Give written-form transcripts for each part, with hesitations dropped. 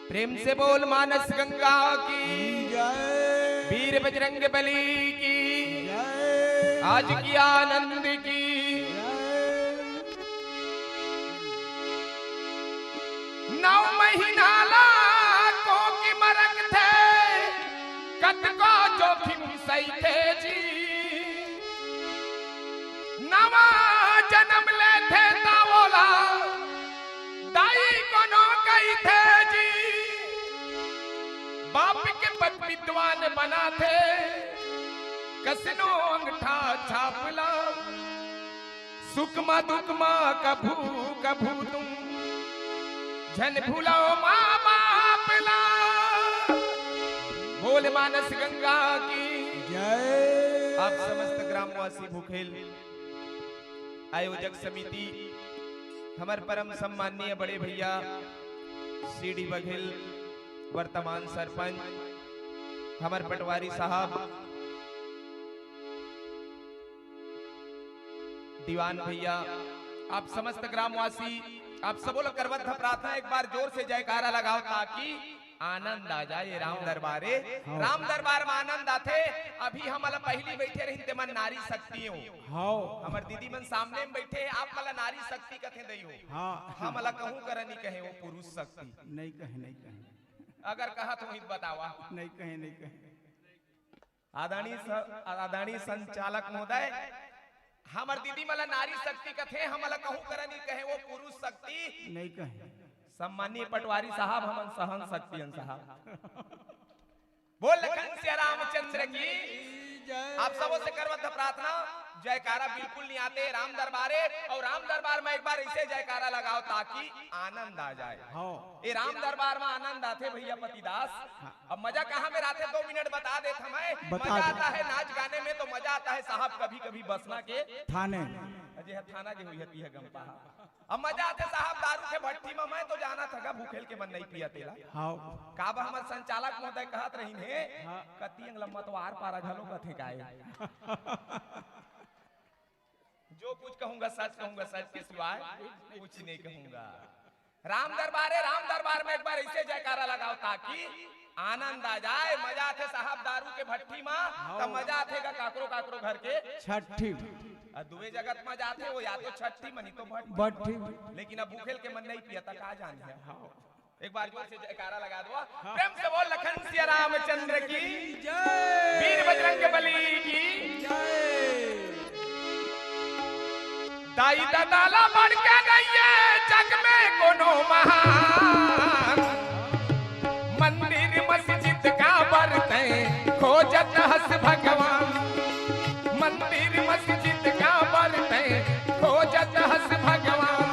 प्रेम से बोल मानस गंगा की जय, वीर बजरंग बली की जय, आज की आनंद की। जय। 9 महीना को की मरक थे कत को जोखिम सही थे जी। नवा जन्म ले थे तावोला दाई को नो कही थे जी। बाप के पद विद्वान बना थे कसनो अंगठा छापला सुकमा दुकमा कभू कभू तुम झन भूलाओ माँ बापला। बोल मानस गंगा की जय। आप समस्त ग्रामवासी भूखेल आयोजक समिति हमारे परम सम्माननीय बड़े भैया सीडी बघेल वर्तमान सरपंच हमारे पटवारी साहब दीवान भैया आप समस्त ग्रामवासी आप सब लोग करवत प्रार्थना एक बार जोर से जयकारा लगाओ ताकि आनंद आ जाए राम दरबारे। राम दरबार में आनंद आते। अभी हम पहली बैठे रही ते मन नारी शक्ति हो हाँ हमार दीदी मन सामने में बैठे आप मला नारी शक्ति कथे दई हो। हाँ हम अला कहूं करनी कहे वो पुरुष शक्ति नहीं कहे, नहीं कहे, अगर कहा तो ही बतावा। नहीं कहे, नहीं कहे। आदरणीय संचालक महोदय हमार दीदी मला नारी शक्ति कथे हम अला कहूं करनी कहे वो पुरुष शक्ति नहीं कहे। सम्मानीय पटवारी साहब हमन सहन शक्ति साहब बोल लखन सिया रामचंद्र की जय। आप सबों से करवत प्रार्थना जयकारा बिल्कुल नहीं आते राम दरबारे और राम दरबार में एक बार ऐसे जयकारा लगाओ ताकि आनंद आ जाए। हाँ ये राम दरबार में आनंद आते भैया पतिदास। अब मजा कहाँ में आते 2 मिनट बता दे हमें। बता मजा दे। आता है नाच गाने में तो मजा आता है साहब कभी कभी बसना के थाने अजय थाना जो हुई है गंपा। अब मजा आते साहब दारू के भट्टी में मैं तो जाना था भूखेल के मन नहीं पिया तेला। हाँ काबा हमारे संचालक महोदय कहत रही है कति लम्बा तो आर पारा घलो कथे काए। जो कुछ कहूंगा सच के सिवाय कुछ नहीं कहूंगा। राम दरबार में एक बार ऐसे जयकारा लगाओ ताकि आनंद आ जाए। मजा आते साहब दारू के भट्टी में तो मजा आते काकरो काकरो घर के छठी दुए जगत में जाते हो या तो छठी मनी तो भट्टी। लेकिन अब भूखेल के मन नहीं पिया था कहा जान है। एक बार जोर से जयकारा लगा दो प्रेम से बोल लखन सिया रामचंद्र की जय। वीर बजरंग बली की जय। दाई दादाला बढ़ के गई जग में कोनो महान मंदिर मस्जिद का बरते खोजत हस भगवान। मंदिर मस्जिद का बरते खोजत हस भगवान।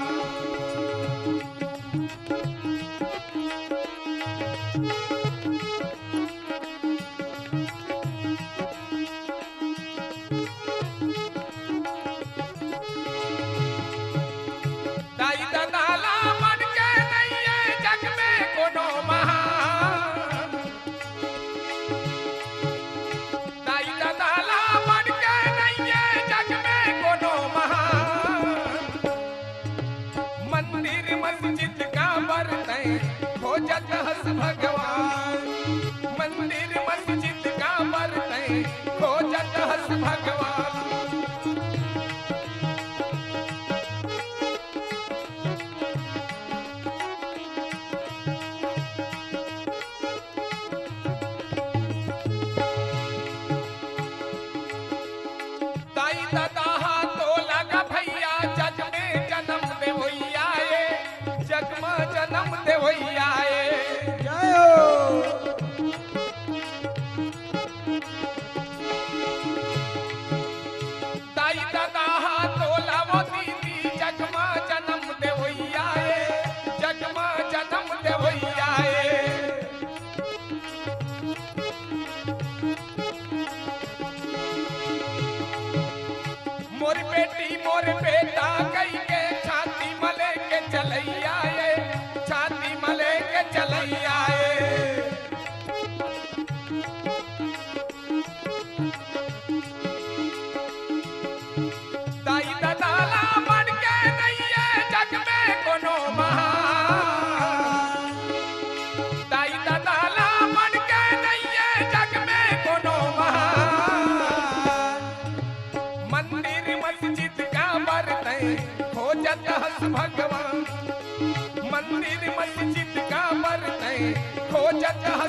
दाई दादाला बढ़ के नहीं है जग में कोनो महान। दाई दादाला बढ़ के नहीं है जग में कोनो महान। मंदिर मस्जिद का बरते खोजत हस भगवान। मंदिर मस्जिद का बरते खोजत हस भगवान। दाई दादा तो लगा भैया जग में जन्म दे वही आए। जग में जन्म दे वही आए। जय हो।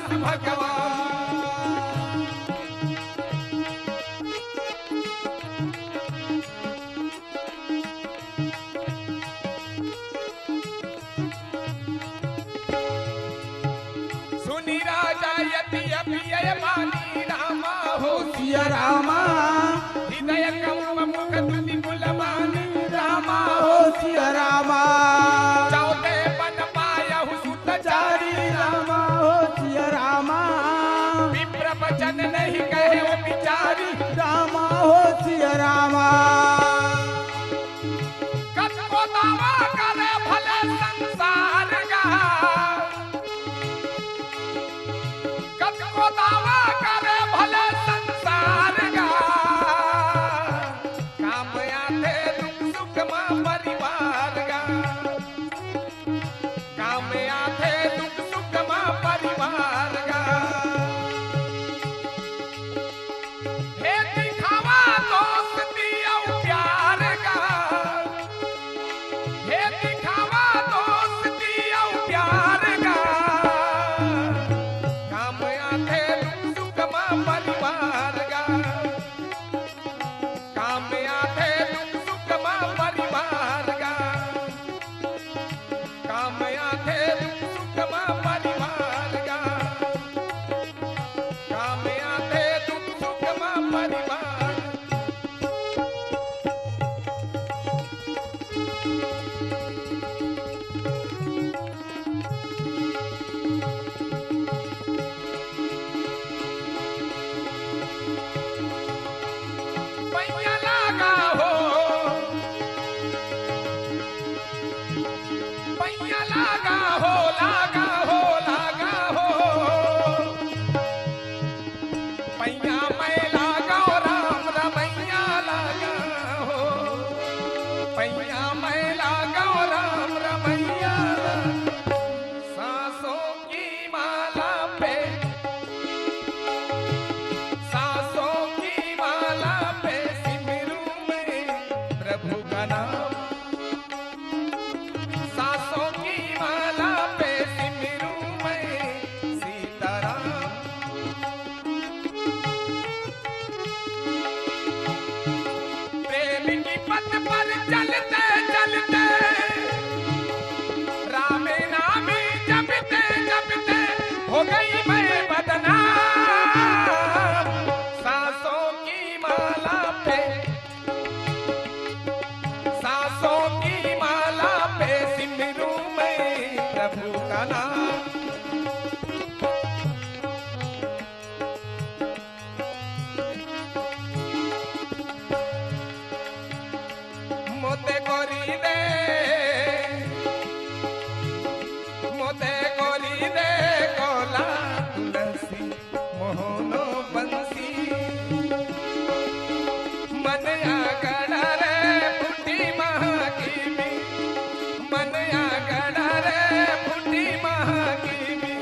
रहस भगवान। सुनी राजा यति अभिय बानी रामा हो सिया रामा हृदय कम मुख तुति बुलमानी रामा हो सिया रामा चौथे बन पायहु सुत चारी रामा हो सिया रामा विप्र वचन नहीं कहे वो बिचारी रामा हो सिया रामा कत को दावा करे भले संसार का कत को दावा करे भले संसार का काम आते दुख सुख मां परिवार का काम आते दुख सुख मां परिवार का हे दिखावा दोस्ती और प्यार का हे दिखावा दोस्ती और प्यार का काम आते दुख सुख मां परिवार का काम आते दुख सुख मां परिवार का काम आते दुख सुख मां परिवार का काम आते दुख सुख मां परिवार। पैया लागा हो पैया लागा हो लागा हो लागा हो पैया मैं लागा हो राम रमैया लागा हो पैया मैं लागा हो राम रमैया सांसों की माला पे सांसों की माला पे सिमरू में प्रभु का नाम सांसों की माला पे सिमरू में सीताराम प्रेम की पथ पर चलते चलते राम नाम जपते जपते हो गई मैं बदनाम सांसों की माला पे सांसों की माला पे सिमरू में प्रभु का नाम मोते गोरी दे मोते गोरी दे गोला तुलसी मोहनो बंसी मन आगड़ा रे फुटी महा की भी मन आगड़ा रे फुटी महा की भी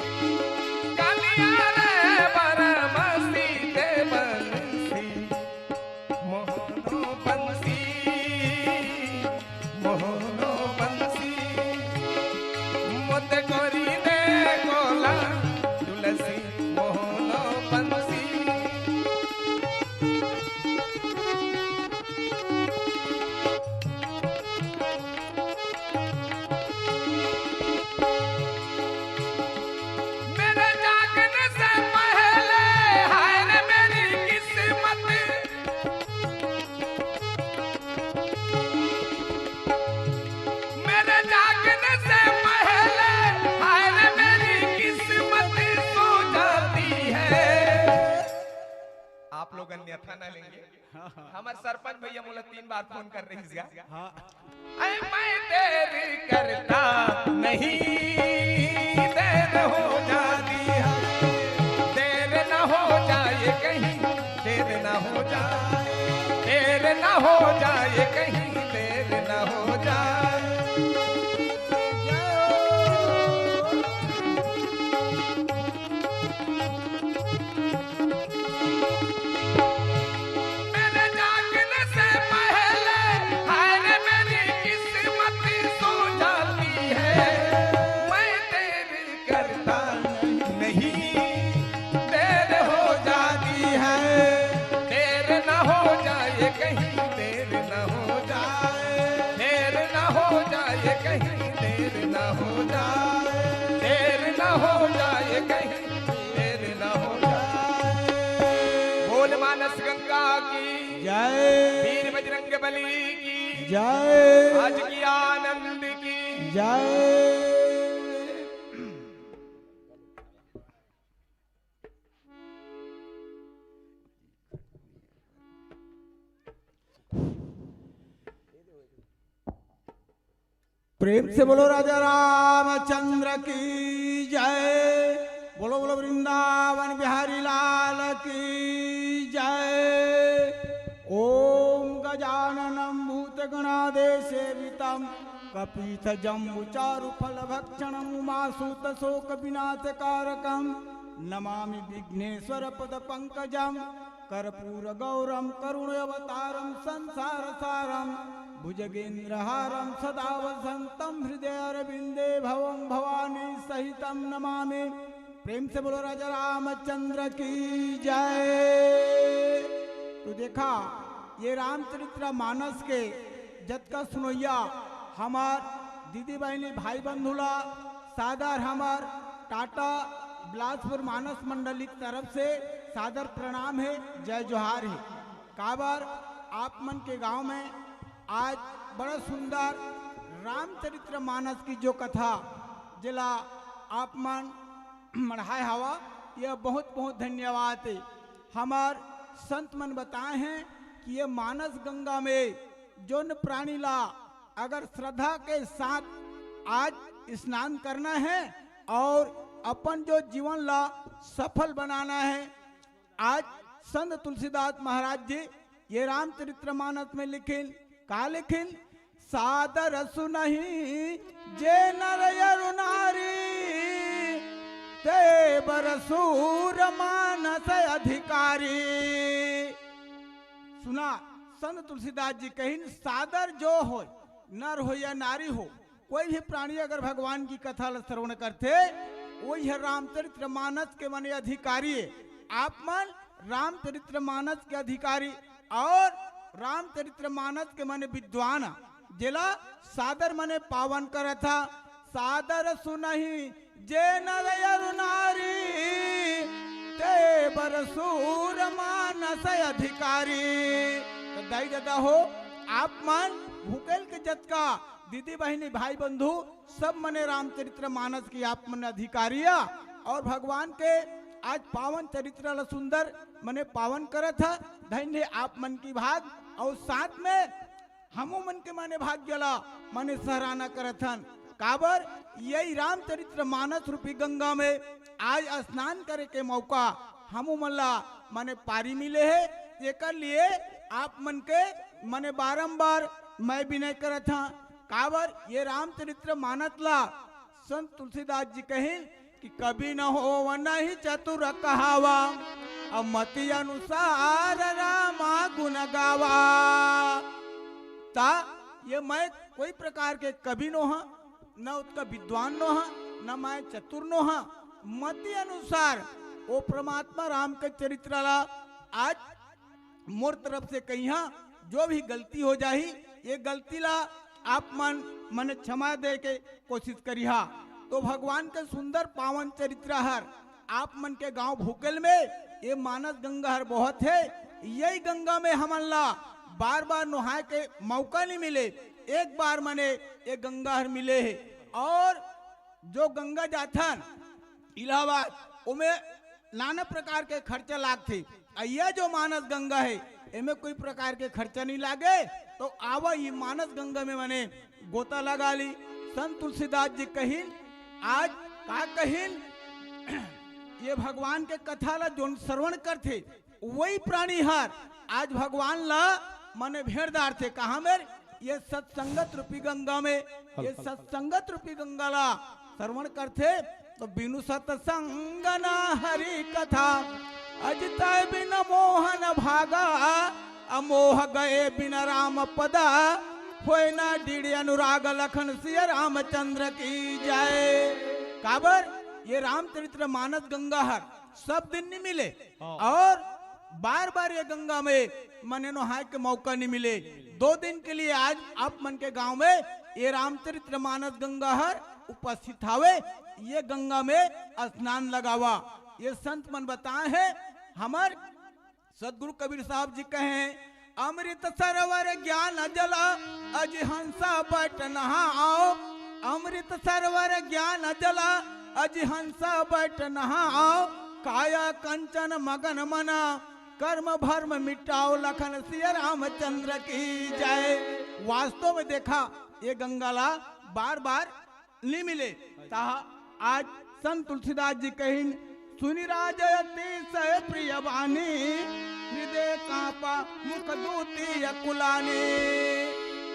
कालिया रे बरमसी दे बंसी मोहनो बंसी मोहनो बंसी मोते गोरी दे गोला तुलसी मोहनो बंसी मेरे जागने से पहले हाय रे मेरी किस्मत मेरे जागने से पहले हाय रे मेरी किस्मत सो जाती है। आप लोग अन्यथा ना लेंगे हमारे सरपंच भैया मुझे 3 बार फोन कर रही है ऐ मैं देर करता नहीं देर हो जाती है देर न हो जाए कहीं देर न हो जाए देर न हो जाए कहीं देर न हो जाए मेरे जागने से पहले हाय रे मेरी किस्मत सो जाती है मैं देर करता नहीं माता की जय वीर बजरंग बली की जय आज की आनंद की जय। प्रेम से बोलो राजा रामचंद्र की जय। बोलो बोलो वृंदावन बिहारी लाल की जय। ओम गजाननं भूतगणादेसेवितं कपितजम्बुचारुफलभक्षणम् उमासुतशोकविनाशकारकं नमामि विघ्नेश्वरपदपङ्कजं कर्पूरगौरं करुणावतारं संसारसारं भुजगेन्द्रहारं सदा वसन्तं हृदयारविन्दे भवं भवानी सहितं नमामि। प्रेम से बोलो राजा रामचंद्र की जय। तो देखा ये रामचरित्र मानस के जत का सुनैया हमार दीदी बहनी भाई बंधुला सादर हमार टाटा बिलासपुर मानस मंडली की तरफ से सादर प्रणाम है, जय जोहार है। काबर आप मन के गांव में आज बड़ा सुंदर रामचरित्र मानस की जो कथा जिला आप मन मढ़ाए हवा, यह बहुत बहुत धन्यवाद है। हमार संत मन बताए हैं कि ये मानस गंगा में जो न प्राणी ला अगर श्रद्धा के साथ आज स्नान करना है और अपन जो जीवन ला सफल बनाना है, आज संत तुलसीदास महाराज जी ये रामचरित्र मानस में लिखिन का लिखिन, सादर सुनहि जे नर अरु नारी ते बरसूर मानस अधिकारी। सुना संत तुलसीदास जी कहिन सादर जो हो नर हो या नारी हो, कोई भी प्राणी अगर भगवान की कथा श्रवण करते वही है रामचरित्र मानस के मने अधिकारी है। आप मन रामचरित्र मानस के अधिकारी और रामचरित्र मानस के मने विद्वान जिला सादर मने पावन कर था। सादर सुनहि जे नर अरु नारी ते बरसूर मानस अधिकारी। तो दाई दादा हो आप मन भूकेल के जत का दीदी बहनी भाई बंधु सब मने रामचरित्र मानस की आप मन अधिकारिया और भगवान के आज पावन चरित्र सुंदर मने पावन करत था। धन्य आप मन की भाग और साथ में हमू मन के माने भाग गला मने सराहना करत हन। काबर यही रामचरित्र मानस रूपी गंगा में आज स्नान करे के मौका हमू मन ला मने पारी मिले है। एक लिए आप मन के मने बारंबार मैं विनय करत था। काबर ये रामचरित्र मानस ला संत तुलसीदास जी कहिन कि कभी न हो नहीं चतुर कहावा अब मति अनुसार रामा गुण गावा। ता ये मैं कोई प्रकार के कवि नो हा न उसका विद्वान नो हा न मैं चतुर नो हा, मति अनुसार वो परमात्मा राम के चरित्र ला आज मोर तरफ से कहिया जो भी गलती हो जाही ये गलती ला आप मन क्षमा दे के कोशिश करिहा। तो भगवान के सुंदर पावन चरित्र हर आप मन के गांव भूकेल में ये मानस गंगा हर बहुत है। यही गंगा में हमन ला बार बार नहाए के मौका नहीं मिले, एक बार मने ये गंगा हर मिले है। और जो गंगा जाथन इलाहाबाद उमे नाना प्रकार के खर्चा लागते, यह जो मानस गंगा है इनमें कोई प्रकार के खर्चा नहीं लागे। तो आवा ये मानस गंगा में मने गोता लगा ली। संत तुलसीदास जी कहिन आज का कहिन ये भगवान के कथा ला जो श्रवण करते वही प्राणी हर आज भगवान ला मने भेड़दार थे। कहा मेरे ये सत्संगत रूपी गंगा में ये सत्संगत रूपी गंगा ला श्रवण करते तो बिनु सत्संग ना हरि कथा अजता बिन मोहन भागा अमोह गए बिन राम पदा होए ना डीड़ी अनुराग लखन सिया रामचंद्र की जय। काबर ये रामचरित्र मानस गंगा हर सब दिन नहीं मिले और बार बार ये गंगा में मने नहाए के मौका नहीं मिले। 2 दिन के लिए आज आप मन के गांव में ये रामचरित्र मानस गंगा हर उपस्थित हावे, ये गंगा में स्नान लगावा। ये संत मन बताए हैं हमार सदगुरु कबीर साहब जी कहें अमृत सरोवर ज्ञान जल अज हंसा बट नहाओ, अमृत सरोवर ज्ञान जल अज हंसा बट नहाओ, काया कंचन मगन मना कर्म भर्म मिटाओ, लखन सिया रामचंद्र की जय। वास्तव में देखा ये गंगाला बार बार नहीं मिले, ताहा आज संत तुलसीदास जी कहिन सुनि राजयति सह प्रिय वाणी, हृदय कांपा मुख दूती अकुलानी।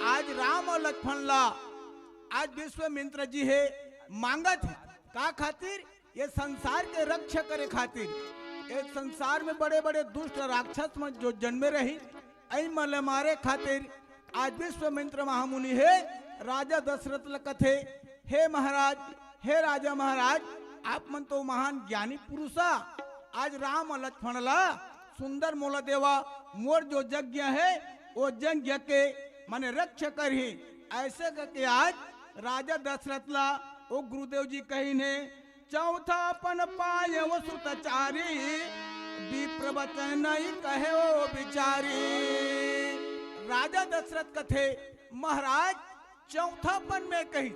आज राम और लक्ष्मण ला आज विश्वामित्र जी है मांगत है का खातिर, ये संसार के रक्षा करे खातिर। एक संसार में बड़े बड़े दुष्ट राक्षस में जो जन्मे रही ऐ मल मारे खातिर आज विश्वामित्र महामुनि है राजा दशरथ लकथे, हे महाराज, हे राजा महाराज, आप मन तो महान ज्ञानी पुरुषा, आज राम और लक्ष्मण ला सुंदर मोला देवा, मोर जो यज्ञ है वो यज्ञ के माने रक्षा करही। ऐसे करके आज राजा दशरथ ला वो गुरुदेव जी कही ने चौथा पन पाए वो सुतचारी, विप्र वचन नहीं कहे वो बिचारी। राजा दशरथ कथे महाराज चौथापन में कही,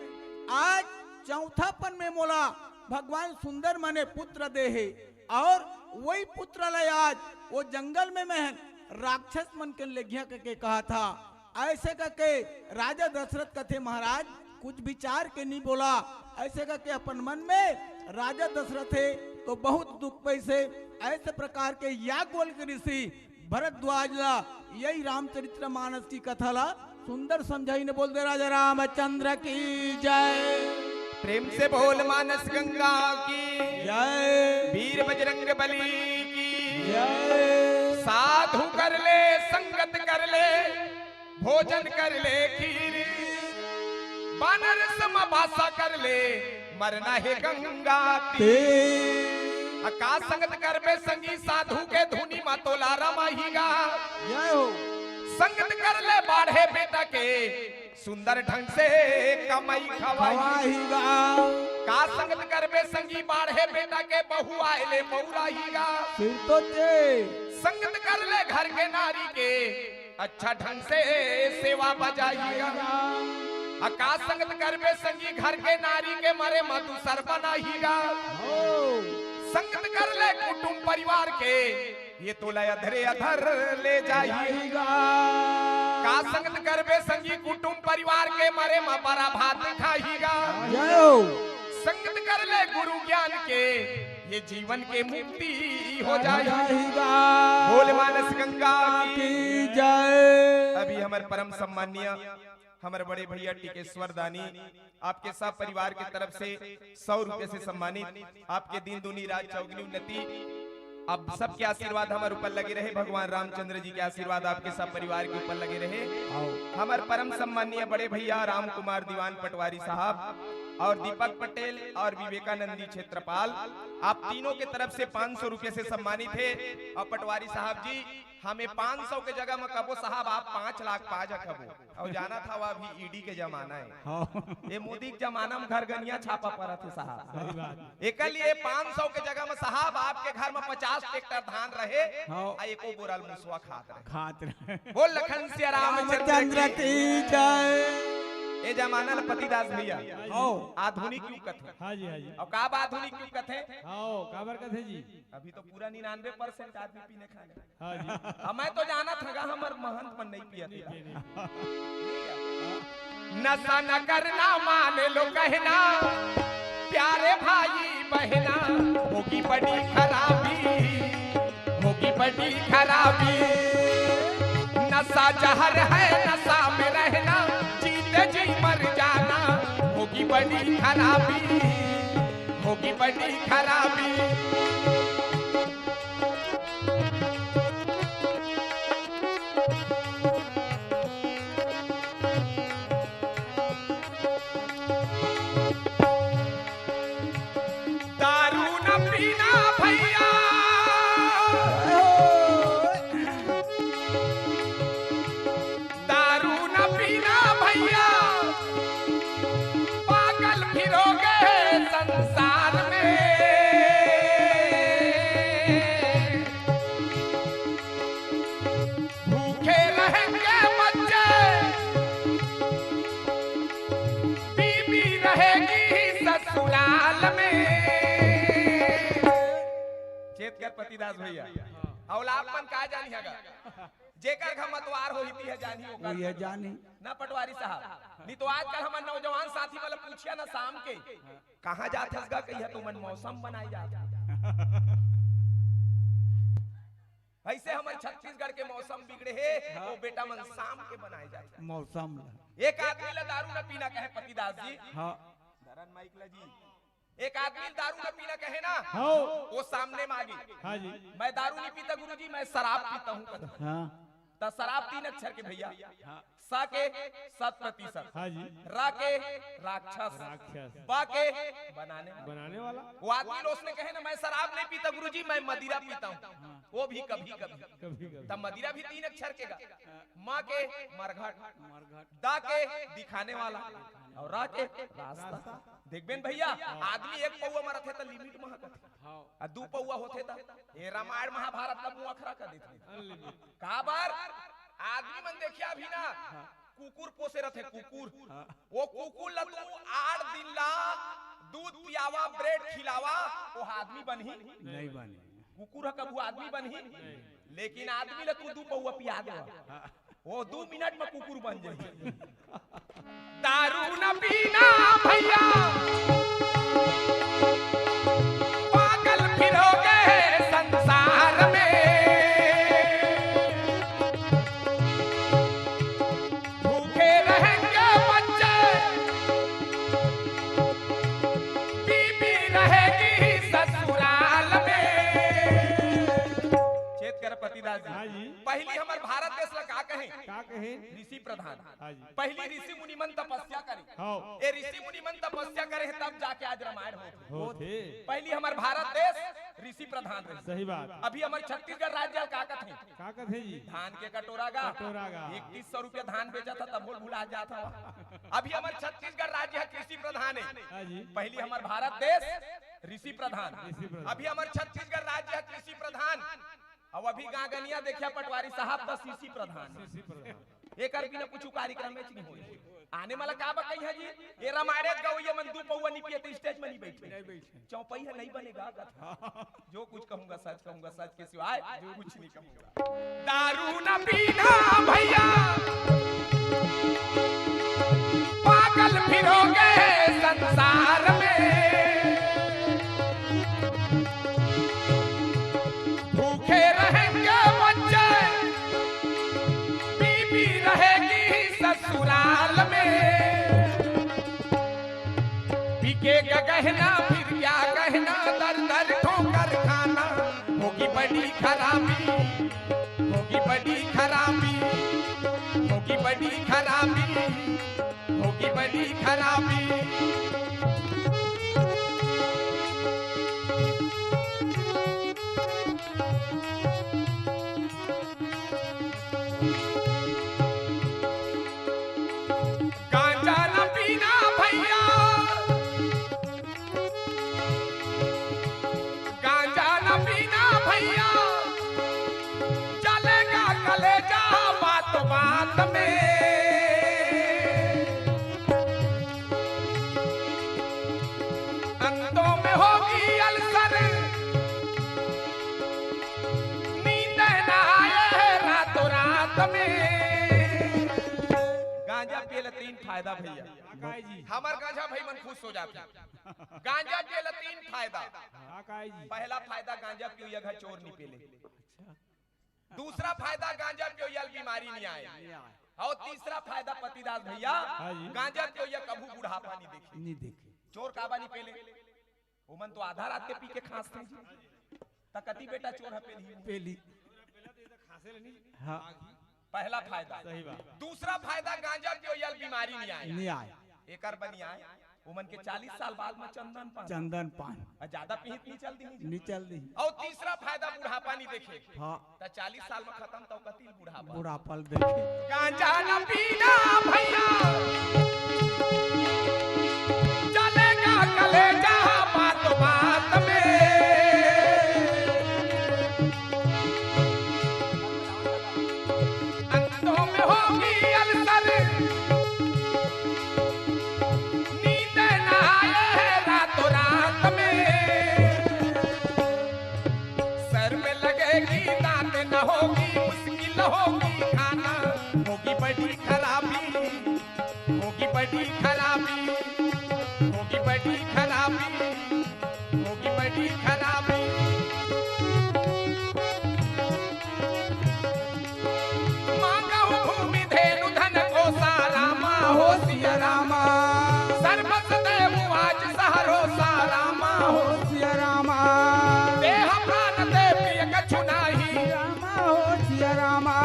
आज चौथापन में मोला भगवान सुंदर मने पुत्र दे है, और वही पुत्र ले आज वो जंगल में महन राक्षस मन के लेघिया करके कहा था। ऐसे करके राजा दशरथ कथे महाराज कुछ विचार के नहीं बोला, ऐसे करके अपन मन में राजा दशरथ है तो बहुत दुख पैसे। ऐसे प्रकार के याज्ञवल्क्य ऋषि भरद्वाज ला यही रामचरित्र मानस की कथा ला सुंदर समझाई ने बोल दे राजा रामचंद्र की जय। प्रेम से बोल मानस गंगा की जय, वीर बजरंग बली की जय। साधु कर ले संगत कर ले, भोजन कर ले खीर, बानर सम भाषा कर ले, मरना है गंगा तीर। आकाश संगत कर बे संगी साधु के धुनी मतोला रमाहीगा, जय हो। संगत कर ले बाढ़े बेटा के, सुंदर ढंग से कमाई खवाईगा। का संगत कर बे संगी बाढ़े बेटा के, बहु आए ले बहुराहीगा। फिर तो संगत कर ले घर के नारी के, अच्छा ढंग से सेवा बजाईगा। आकाश संगत कर बे संगी घर के नारी के, मरे मधु सर बनाहीगा। संगत कर ले कुटुंब परिवार के, ये तो लय अधरे अधर ले जाएगा। का संगत कर बे संगी कुटुंब परिवार के, मरे मां बड़ा भात खाएगा। संगत कर ले गुरु ज्ञान के, ये जीवन के मुक्ति हो जाएगा। बोल मानस गंगा की जय। अभी हमारे परम सम्मानीय हमारे बड़े भैया टिकेश्वर दानी आपके सब परिवार की तरफ से 100 रुपए से सम्मानित। आपके दिन दुनी रात चौगनी उन्नति, अब सबके आशीर्वाद हमारे ऊपर लगे रहे। भगवान रामचंद्र जी के आशीर्वाद आपके सब परिवार के ऊपर लगे रहे। हमारे परम सम्मानीय बड़े भैया राम कुमार दीवान पटवारी साहब और दीपक पटेल और विवेकानंदी क्षेत्रपाल, आप तीनों के तरफ से 500 रुपए से सम्मानित है। और पटवारी साहब जी हमें 500 के जगह में कबो साहब आप 5 लाख पा जा कबो, और जाना था वह भी ईडी के जमाना है। ये मोदी के जमाना में घर गनिया छापा पड़ा थे साहब। एक लिए 500 के जगह में साहब आपके घर में 50 ट्रैक्टर धान रहे, एको बोरल मुसवा खात रहे। बोल लखन सिया रामचंद्र की जय। ये जमाना पतिदास भैया आधुनिक युग कथे। हाँ जी, हाँ जी। और काब आधुनिक युग कथे, काबर कथे जी। अभी तो पूरा 99% आदमी पीने खाने। हाँ जी। मैं तो जाना था हमार महंत मन नहीं पिया था। नशा न करना मान लो कहना, प्यारे भाई बहना, होगी बड़ी खराबी, होगी बड़ी खराबी। नशा जहर है, नशा में रहना, जीते जी मर जाना, होगी बड़ी खराबी, होगी बड़ी खराबी। दारू न पीना भैया, दारू न पीना भैया, पागल फिरोगे संसार में। पतिदास भैया औलापन का जानी हगा जेकर घर मतवार होती है जानी होगा ये जानी ना पटवारी साहब नहीं तो आजकल हमारे नौजवान साथी वाला पूछिया ना शाम के कहाँ जात हसगा कहिया तो मन मौसम बनाई जाता ऐसे हमारे छत्तीसगढ़ के मौसम बिगड़े है वो बेटा मन शाम के बनाए जाते मौसम एक आदमी ला दारू न पीना कहे पतिदास जी हाँ धरन माइकला जी एक आदमी दारू न पीना कहे ना हाँ वो सामने मांगी हाँ जी मैं दारू नहीं पीता गुरुजी मैं शराब पीता हूँ हाँ तो शराब 3 अक्षर के भैया सा के 7% हाँ जी रा के राक्षस राक्षस बा के बनाने बनाने वाला वो आदमी लोग ने कहे ना मैं शराब नहीं पीता गुरुजी मैं मदिरा पीता हूँ वो भी कभी कभी कभी तब मदिरा भी 3 अक्षर के गा माँ के मरघट दा के दिखाने वाला और रा के रास्ता देखबेन भैया आदमी एक पौवा मरत है तो लिमिट में हकत आ 2 पौवा होते त ये रामायण महाभारत का मुंह अखरा कर देते का बार आदमी मन देखिया भी ना कुकुर पोसे रहते कुकुर वो कुकुर ला तू 8 दिन ला दूध पियावा ब्रेड खिलावा वो आदमी बनही नहीं बनी कुकुर कबू आदमी बनही लेकिन आदमी ला तू 2 पौवा पिया दे वो 2 मिनट में कुकुर बन जाए दारू न पीना भैया पागल फिरोगे संसार में भूखे रहेंगे बच्चे बीबी रहेगी ससुराल में चेत कर पतिदास हाँ जी पहली हमारे भारत देश ला का कहें ऋषि प्रधान हाँ जी पहली ऋषि मुनि मन तपस्या करे हाँ ये ऋषि मुनि मन तपस्या करे तब जाके आज रामायण होते पहली हमारे भारत देश ऋषि प्रधान रहे सही बात अभी हमारे छत्तीसगढ़ राज्य का कहते हैं का कहते जी धान के कटोरा गा 2100 रुपया धान बेचा था तब भूला जाता अभी हमारे छत्तीसगढ़ राज्य है कृषि प्रधान है हाँ जी पहली हमारे भारत देश ऋषि प्रधान ऋषि प्रधान। अभी हमारे छत्तीसगढ़ राज्य है कृषि प्रधान अब अभी गागनिया देखिया पटवारी साहब तो सीसी प्रधान एक बिना कुछ कार्यक्रम में नहीं होई आने वाला का बकई है जी ये रामायण गवैया मन 2 पौवा नहीं पिए तो स्टेज में नहीं बैठे चौपैया नहीं बनेगा जो कुछ कहूंगा सच के सिवाय जो कुछ नहीं कहूंगा दारू न पीना भैया पागल फिरोगे संसार में भूखे रहेंगे बच्चे बीबी रहेगी ससुराल में बिकेगा गहना फिर क्या कहना दर दर ठोकर खाना होगी बड़ी खराबी होगी बड़ी खराबी होगी बड़ी खराबी होगी बड़ी खराबी गांजा न पीना भैया गांजा न पीना भैया चलेगा कलेजा बात बात में अंतों में होगी अल्सर नींद न आए रातों रात में गांजा पिए 3 फायदा भैया जी हमार गांजा भाई मन खुश हो जाते गांजा पिए 3 फायदा जी पहला फायदा गांजा पियो घर चोर नहीं पेले दूसरा फायदा गांजा पियो बीमारी नहीं आए और तीसरा फायदा पतिदास भैया गांजा पियो कभू बुढ़ापा नहीं देखे चोर काबा नहीं पेले ओमन तो आधा रात के पी के खांसते तकती बेटा चोर है पेली हाँ पहला फायदा सही बात दूसरा फायदा गांजा पियो बीमारी नहीं नहीं आए एकर बनी आए उमन के 40 साल बाद में चंदन पान ज्यादा पीत नहीं चल दी और तीसरा फायदा बुढ़ापा नहीं देखे हाँ तो 40 साल में खत्म तो कति बुढ़ापा देखे गांजा न पीना भैया चलेगा कलेजा बात बात में अंतों में होगी अल्सर नींद न आए रातों रात में सर में न होगी खाना, होगी बड़ी खराबी, होगी बड़ी खराबी, होगी बड़ी खराबी, होगी बड़ी खराबी। मांगहु भूमि धेनु धन को सारा, माँ हो सिया रामा, सर्वस देव आज सहारो सारा, माँ हो सिया रामा, देह प्राण दे प्रिय कछु नाही, रामा हो सिया रामा,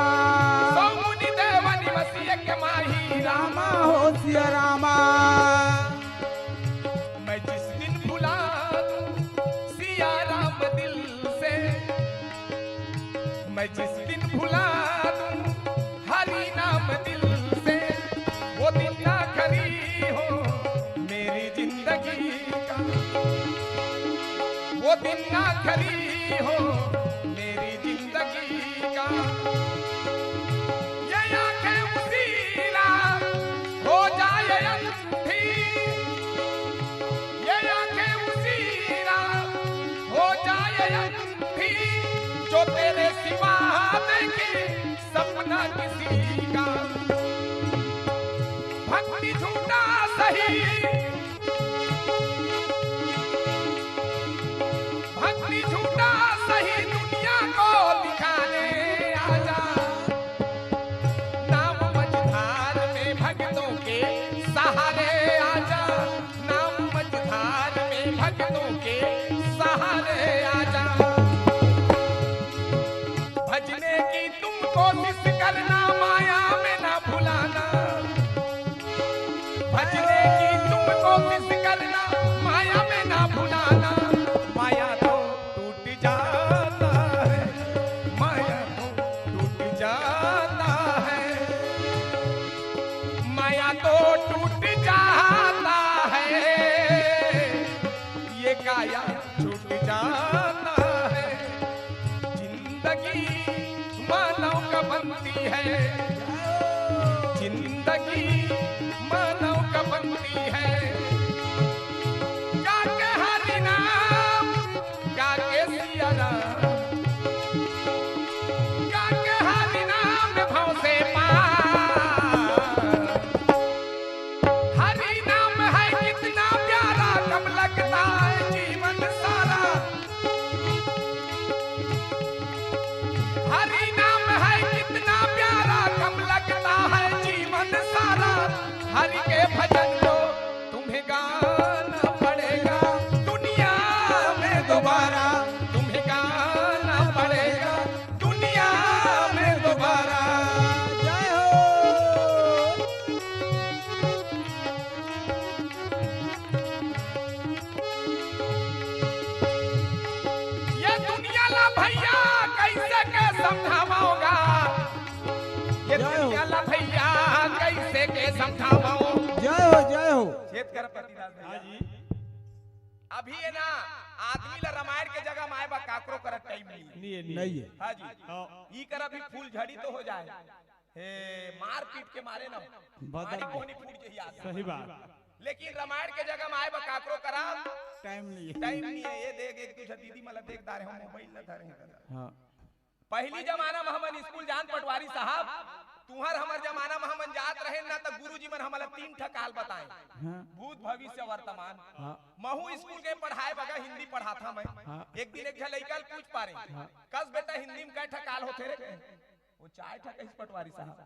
सौ मुनि देव निवसिय के माही, रामा हो सिया रामा। मैं जिस दिन भुला दूं सिया राम दिल से, मैं जिस दिन भुला दूं हरि नाम दिल से, वो दिन ना खरी हो मेरी जिंदगी का, वो दिन ना खरी हो मेरी जिंदगी का। ये आंखें उसीला हो जाए अंधी, ये आंखें उसीला हो जाए अंधी, जो तेरे सिवा देखे सपना किसी का। भक्ति झूठा सही, भक्ति झूठा सही, दुनिया को दिखाने आजा। नाम मझधार में भक्तों के सहारे आजा, नाम मझधार में भक्तों के सहारे आजा। भजने की तुम कोशिश करना, माया में ना भुलाना, भजने की तुम कोशिश करना, माया में ना भुलाना। माया तो टूट जाता है, माया तो टूट जाता है, माया तो टूट जाता है, ये काया छूट जाता है। जिंदगी मानव का बनती है, जिंदगी मानव का बनती है। गा के हरि नाम, गा के सिया राम, गा के हरि नाम भाव से पार। हरि नाम है कितना प्यारा, कब लगता है जीवन सारा। हरि नाम है कितना प्यारा, कब लगता है जीवन सारा। हरि के भजन को तुम्हें गाना पड़ेगा, दुनिया में दोबारा तुम्हें गाना पड़ेगा, दुनिया में दोबारा। जय हो। ये दुनिया ला भैया कैसे के समझावाओगा, ये जय हो। दुनिया ला भैया कैसे के समझावाओ। जय हो जय हो। छेद कर पतिदास भैया जी, अभी है ना आदमी ला रामायण के जगह माए बा काकरो करत टाइम नहीं। नहीं है। हाँ जी, ई कर भी फूल झड़ी तो हो जाए, हे मार पीट के मारे ना मारी कोहनी फूट जही आता। सही बात। लेकिन रामायण के जगह माए बा काकरो करा टाइम नहीं है। टाइम नहीं है। ये देख एक दूसरा दीदी मतलब देख दारे हम मोबाइल न धरे हैं। हाँ। पहली जमाना में हमन स्कूल जान पटवारी साहब, तुहर हमर जमाना में हमन जात रहे ना तो गुरुजी मन हमला 3 ठा काल बताए, हाँ। भूत भविष्य वर्तमान। हाँ। महू स्कूल के पढ़ाए बगा हिंदी पढ़ाता मैं। हाँ। एक दिन एक लड़का पूछ पा रहे, कस बेटा हिंदी में कै ठा काल होते रे? वो 4 ठा कहिस पटवारी साहब।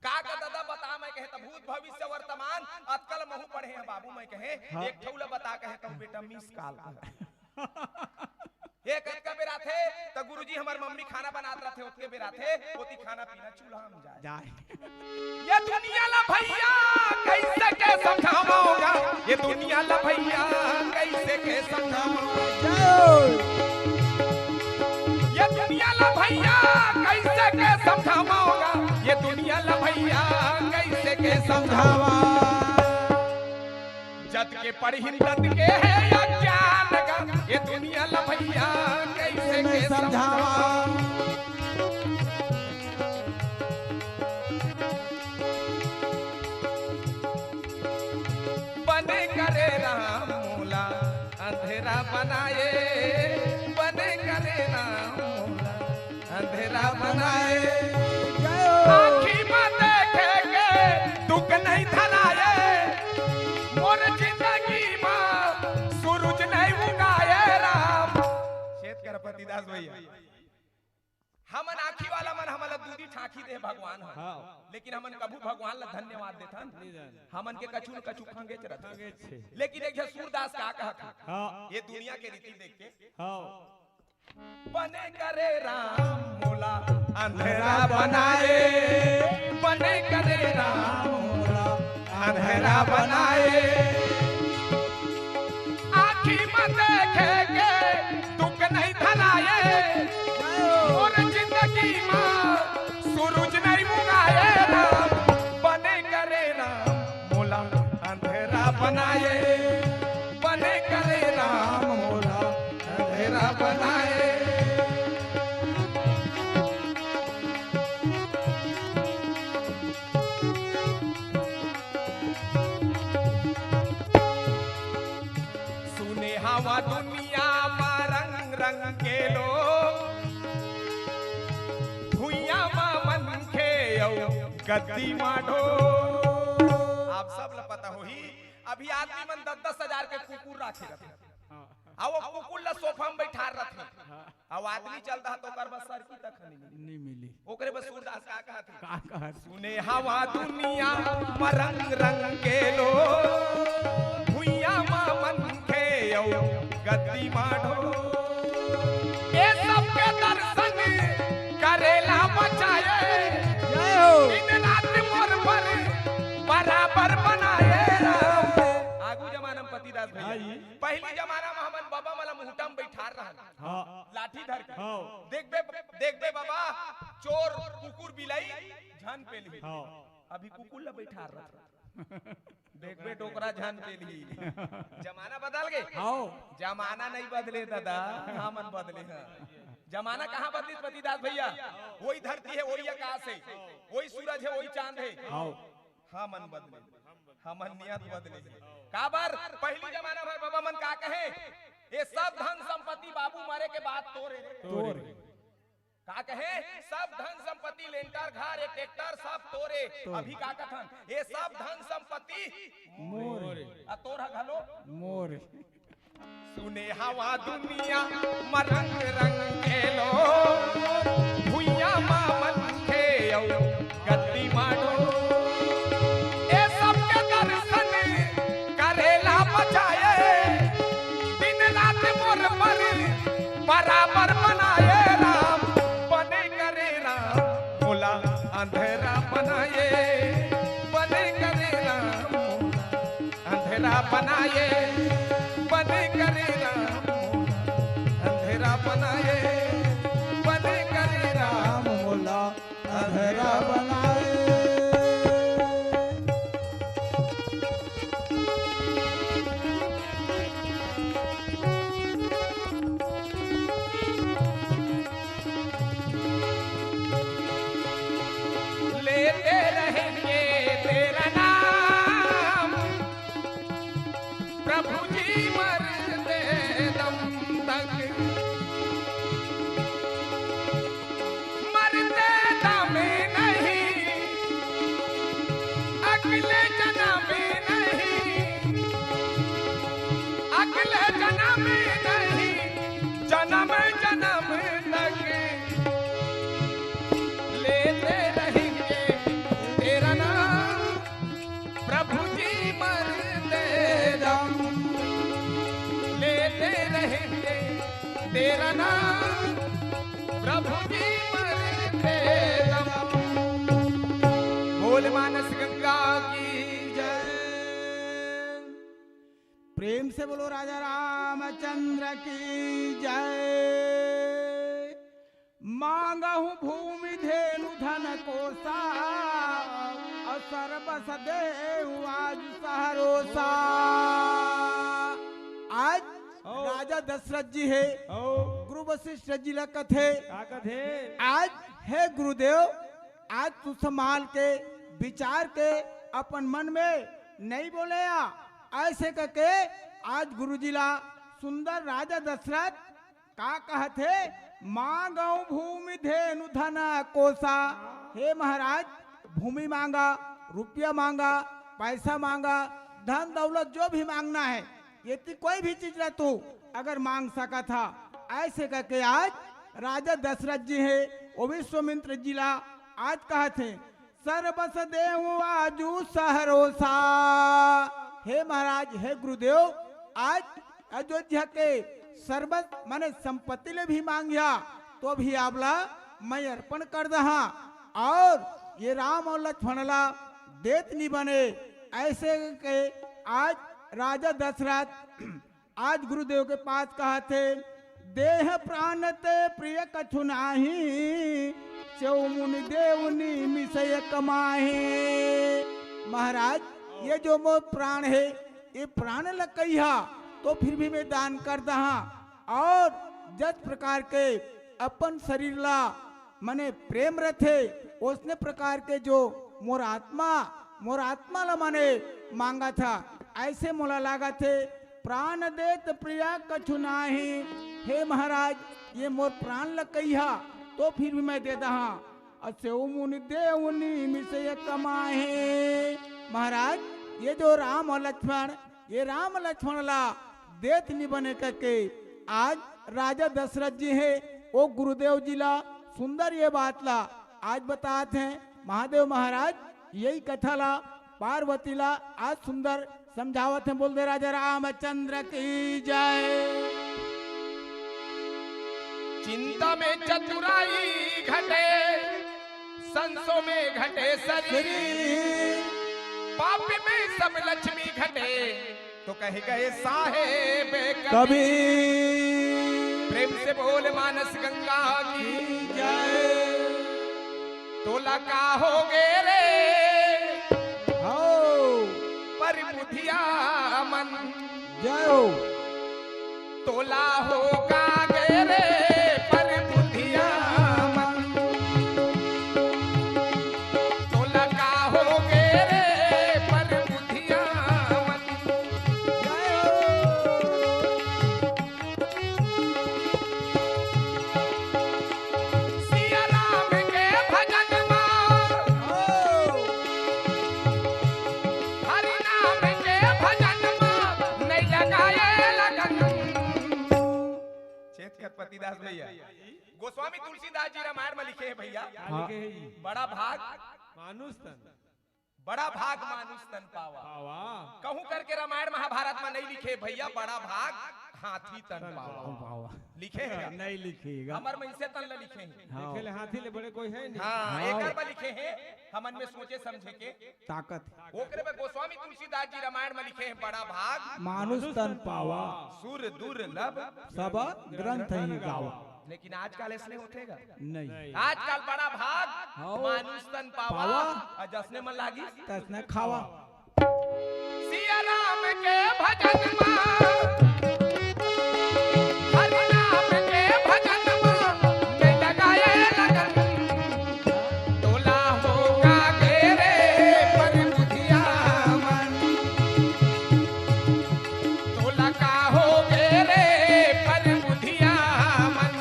का दादा बता, मैं कहे त भूत भविष्य वर्तमान अतकल महू पढ़े हैं बाबू। मैं कहे एक ठौला बता, कहे तो बेटा मिस काल। एक का बेरा थे तो गुरुजी हमार मम्मी खाना बनात रहे, उसके बेरा थे ओती खाना पीना चूल्हा में जाए। ये दुनिया ला भैया कैसे के समझाऊंगा, ये दुनिया ला भैया कैसे के समझाऊंगा। जय हो। ये दुनिया ला भैया कैसे के समझाऊंगा, ये दुनिया ला भैया कैसे के समझावा। जद के पढ़ी तद के है अज्ञान का, ये दुनिया ला भैया कैसे के समझावा। बने करे राम मूला अंधेरा बनाए, बने करे राम मूला अंधेरा बनाए। भैया हमन आखी वाला मन हमला दूधी ठाकी दे भगवान है हाँ लेकिन हमन कभू भगवान ला धन्यवाद देथन नहीं जाने हमन के कछु न कछु खंगे चरत आगे छे लेकिन एक सूरदास का कहत हाँ ये दुनिया के रीति देख के हाँ बने करे राम मोला अंधेरा बनाए बने करे राम मोला अंधेरा बनाए आखी में देखे के दुख नहीं धराए और जिंदगी में सूरज नहीं मुगाए राम बने करे राम मोला अंधेरा बनाए बने करे राम मोला अंधेरा बनाए सुने हवा दुनिया में रंग रंग के लोग भुइया में मन खे गद्दी माढो आप सब ला पता होही अभी आदमी मन 10-10 हजार के कुकुर राखे रहते अब वो कुकुर ला सोफा में बैठा रहते अब आदमी चलता तो कर बस सर की तक नहीं मिली ओकरे बस सूरदास का कहत का कहा सुने हवा दुनिया में रंग रंग के लोग भुइया में मन खे गद्दी माढो ये सब के दर्शन करेला बचाए दिन रात मोर पर बराबर बनाए राम आगू जमाना में पतिदास भैया पहली जमाना में हमन बाबा वाला मुहूर्ता में बैठा रहन हाँ लाठी धर के हाँ देख बे बाबा चोर कुकुर बिलाई झन पे ली हाँ अभी कुकुर ला बैठा रहा देख बे टोकरा झन पे ली जमाना बदल गए आओ जमाना नहीं बदले दादा हमन बदले हैं जमाना कहाँ बदली पतिदास भैया वही धरती है वही आकाश है वही सूरज है वही चांद है आओ हमन बदले हमन नियत बदले काबर पहली जमाना में बाबा मन का कहे ये सब धन संपत्ति बाबू मरे के बाद तोरे का कहे सब धन संपत्ति लेंटर घर एक ट्रैक्टर सब तोरे अभी का कथन ये सब धन संपत्ति मोर तोरा घलो मोर सुने हवा दुनिया मरंग रंग खेलो भुइया मा मन खे गद्दी माढो ए सब के दर्शन करेला बचाए दिन रात मोर पर बराबर बनाए राम बने करे राम मोला अंधेरा बनाए बने करे राम अंधेरा बनाए बने करे राम अंधेरा बनाए बने करे राम मोला अंधेरा बनाए लेते रहेंगे तेरा नाम प्रभु जी मरते दम तक मरते दम नहीं अगले जन्म में नहीं अगले जन्म में नहीं जन्म जन्म तक लेते रहेंगे तेरा नाम प्रभु जी मरते दम लेते रहेंगे तेरा नाम प्रभु जी मरते दम बोल मानस गंगा की जय प्रेम से बोलो राजा रामचंद्र की जय मांगा हूँ भूमि धेनु धन कोसा असर बस देहु आज सहरोसा आज राजा दशरथ जी है गुरु वशिष्ठ जी ला कथे का कथे आज है गुरुदेव आज तू संभाल के विचार के अपन मन में नहीं बोले ऐसे करके आज गुरुजी ला सुंदर राजा दशरथ का कहते मांगो भूमि धेनु धन कोसा हे महाराज भूमि मांगा रुपया मांगा पैसा मांगा धन दौलत जो भी मांगना है ये कोई भी चीज ला तू अगर मांग सका था ऐसे करके आज राजा दशरथ जी है वो विश्वामित्र जिला आज कहा थे सर्वस देव आजू सहरोसा। हे महाराज हे गुरुदेव आज अयोध्या के सर्वत माने संपत्ति ले भी मांगिया तो भी आवला मैं अर्पण कर दहा और ये राम और लक्ष्मणला देत नहीं बने ऐसे के आज राजा दशरथ आज गुरुदेव के पास कहा थे देह प्राण ते प्रिय कछु नाही चौमुनि देवनी मिसय कमाहे। महाराज ये जो मोर प्राण है ये प्राण लकैहा तो फिर भी मैं दान कर दहा और जिस प्रकार के अपन शरीर ला मने प्रेम रथे उसने प्रकार के जो मोर आत्मा ला मने मांगा था ऐसे मोला लागा थे प्राण देत प्रिया कछु नाही। हे महाराज ये मोर प्राण लकैहा तो फिर भी मैं दे दहा असे मुनि देवनी मिसय कमाहे। महाराज ये जो राम और लक्ष्मण ये राम लक्ष्मण ला देत नहीं बने करके आज राजा दशरथ जी है वो गुरुदेव जी ला सुंदर ये बात ला आज बताते हैं महादेव महाराज यही कथा ला पार्वती ला आज सुंदर समझावत हैं बोल दे राजा रामचंद्र की जय। चिंता में चतुराई घटे संसों में घटे शरीर पाप में सब लक्ष्मी घटे तो कहे गए साहेब कबीर। प्रेम से बोल मानस गंगा की जय। तोला का हो गे रे हो पर बुधिया मन जय हो तोला होगा गे रे पर बुधिया मन तोला का हो गे रे पर बुधिया मन। जय हो सिया राम के भजन मां हरि नाम के भजन मां नहीं लगाए लगन। पतिदास भैया गोस्वामी तुलसीदास जी रामायण में लिखे हैं भैया बड़ा भाग मानुष तन पावा कहूं करके रामायण महाभारत में नहीं लिखे भैया बड़ा भाग हाथी तन पावा लिखे हैं नहीं लिखेगा हमर में इनसे तन लिखे हैं लिखे ले हाथी ले बड़े कोई है नहीं। हाँ एक बार लिखे हैं हमन में सोचे समझे के ताकत ओकरे में गोस्वामी तुलसीदास जी रामायण में लिखे हैं बड़ा भाग मानुष तन पावा सुर दुर्लभ सब ग्रंथ ही गावा। लेकिन आजकल ऐसे होतेगा नहीं आजकल बड़ा भाग हाँ। मानुष तन पावा पावा। और जसने मन लागी तसने खावा। सिया राम के भजन मां हरि नाम के भजन मां में लगाए लगन तोला होगा गे रे पर बुधिया मन तोला का हो गे रे पर बुधिया मन।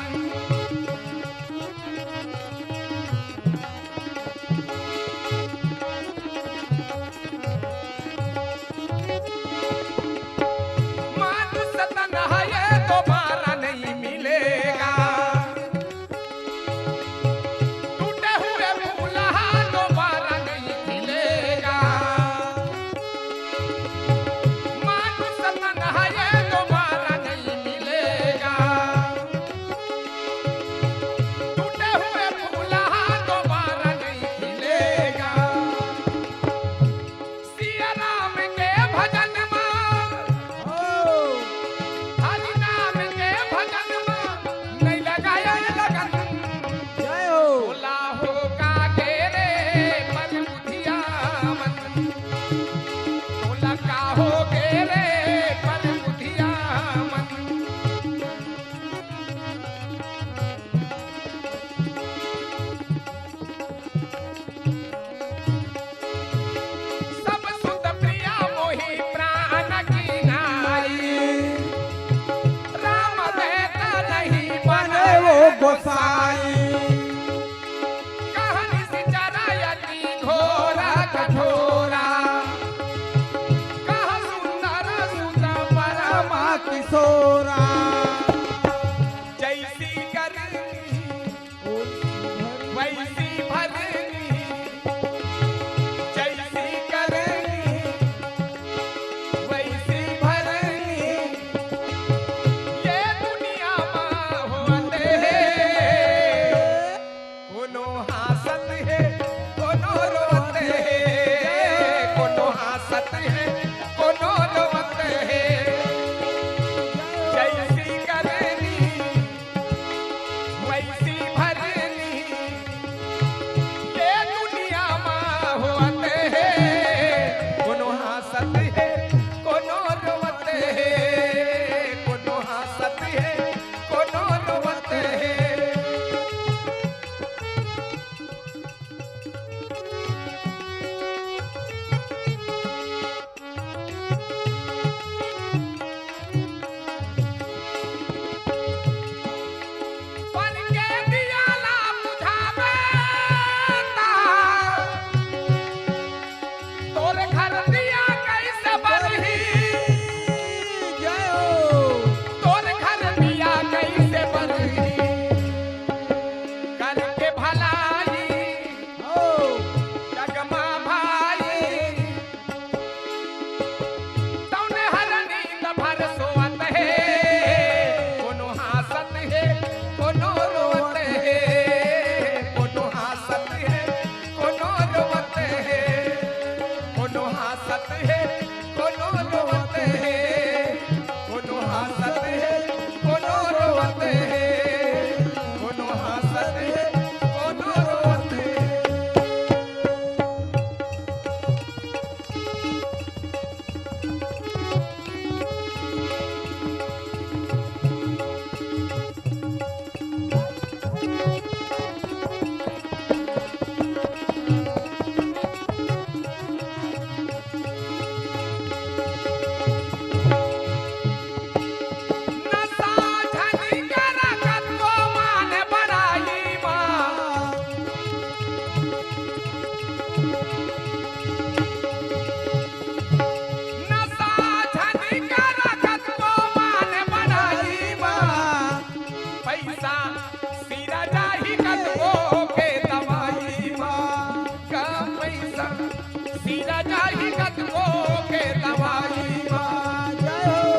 पैसा सीरा जाही गत को के दवाई माँ जय हो।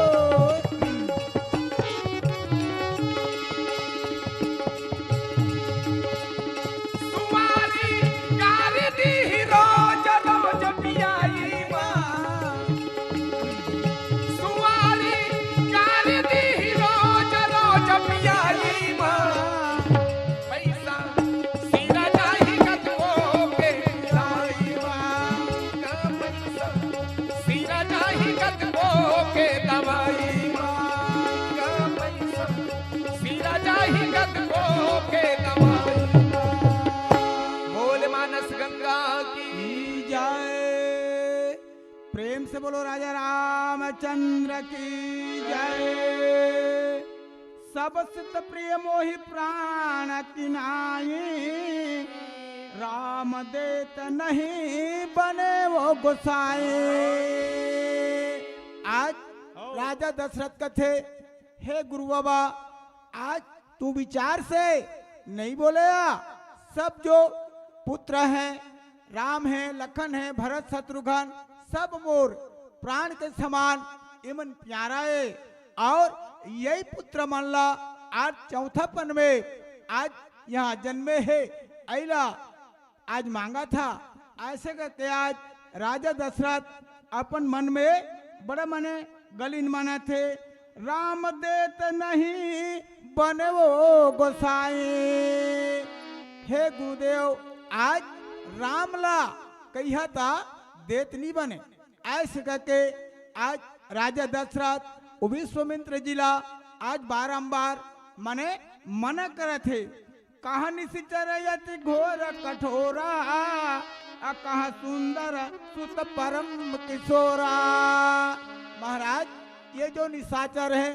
सुमारी कार दी रोज रोज पियाई माँ सुमारी कार दी रोज रोज पियाई माँ पैसा सीरा जाही गत को के दवाई माँ पैसा सीरा जाही गत को के दवाई माँ पैसा सीरा जाही गत को के दवाई बोल मानस गंगा की जय। प्रेम से बोलो राजा रामचंद्र की जय। सब सिद्ध प्रिय मोहि प्राण किनाई राम देत नहीं बने वो गोसाई। आज राजा दशरथ कथे हे गुरु बाबा आज तू विचार से नहीं बोलेगा। सब जो पुत्र हैं राम है लखन है भरत शत्रुघ्न सब मोर प्राण के समान इमन प्यारा है और यही पुत्र मनला आज चौथापन में आज यहाँ जन्मे है ऐला आज मांगा था। ऐसे करके आज राजा दशरथ अपन मन में बड़ा मने गलीन माना थे राम देत नहीं बने वो गोसाई। हे गुरुदेव आज रामला कहिया था देत नहीं बने। ऐसे करके आज राजा दशरथ विश्वामित्र जिला आज बारंबार मने मना करे थे कहानी से चरयति घोर कठोरा कहा सुंदर सुत परम किशोरा। महाराज ये जो निशाचर है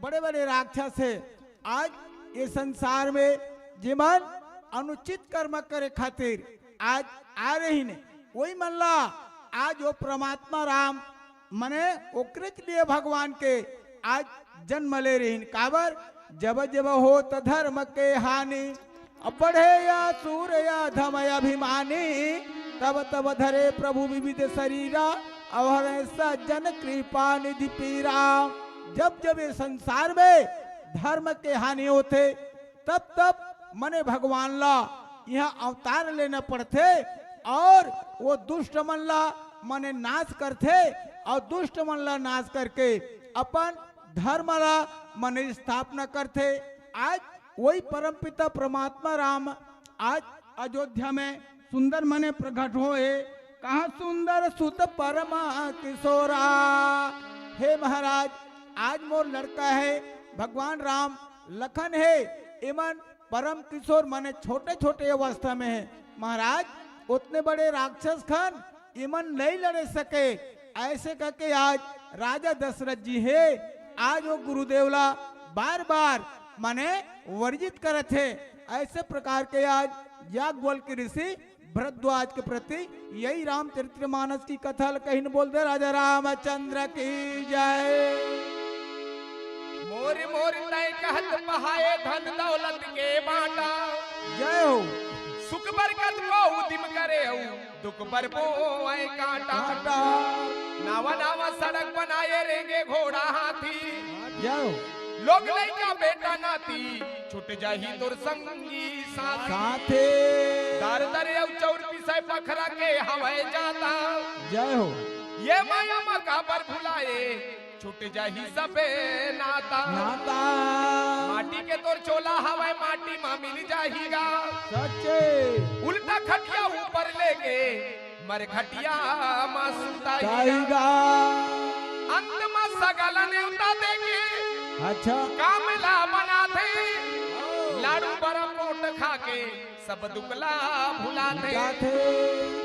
बड़े बड़े राक्षस है आज ये संसार में जीवन अनुचित कर्म करे खातिर आज आ रही ने वही मल्ला आज वो परमात्मा राम मने ओकृत लिए भगवान के आज जन्म ले रही काबर जब जब हो तो धर्म के हानि अब बढ़े या सूर या धम अभिमानी तब तब धरे प्रभु विविध शरीरा अवहर सज्जन कृपा निधि पीरा। जब जब ये संसार में धर्म के हानि होते तब तब मने भगवान ला यहाँ अवतार लेना पड़ते और वो दुष्ट मन ला मने नाश करते और दुष्ट मन ला नाश करके अपन धर्म ला मने स्थापना करते। आज वही परमपिता परमात्मा राम आज अयोध्या में सुंदर मने प्रकट होए कहा सुंदर सुत परमा किशोरा। हे महाराज आज मोर लड़का है भगवान राम लखन है इमन परम किशोर माने छोटे छोटे अवस्था में है। महाराज उतने बड़े राक्षस खान इमन नहीं लड़े सके। ऐसे करके आज राजा दशरथ जी है आज वो गुरुदेवला बार बार माने वर्जित करे थे। ऐसे प्रकार के आज याज्ञवल्क्य ऋषि भरद्वाज के प्रति यही रामचरितमानस की कथा कहीं न बोल दे राजा रामचंद्र की जय। मोर मोर तय कहत बहाए धन दौलत के बाटा जय हो। सुख बरकत को उदिम करे दुख बर बोए काटा नावा नावा सड़क बनाए रेंगे घोड़ा हाथी जय हो। लोग नहीं का बेटा नाती छुट जाही दुर्संगी साथे दर दर चौर पिसे पखरा के हवाए जाता जय हो। ये माया मका पर भुलाए छुट जाही सबे नाता नाता माटी के तोर चोला हवाए माटी मा मिल जाहीगा सच्चे उल्टा खटिया ऊपर लेके मर खटिया मा सुता जाएगा अंत में सगल नेवता देके अच्छा कामला बना थे लाडू बड़ा मोट खा के सब दुकला भुला थे जाते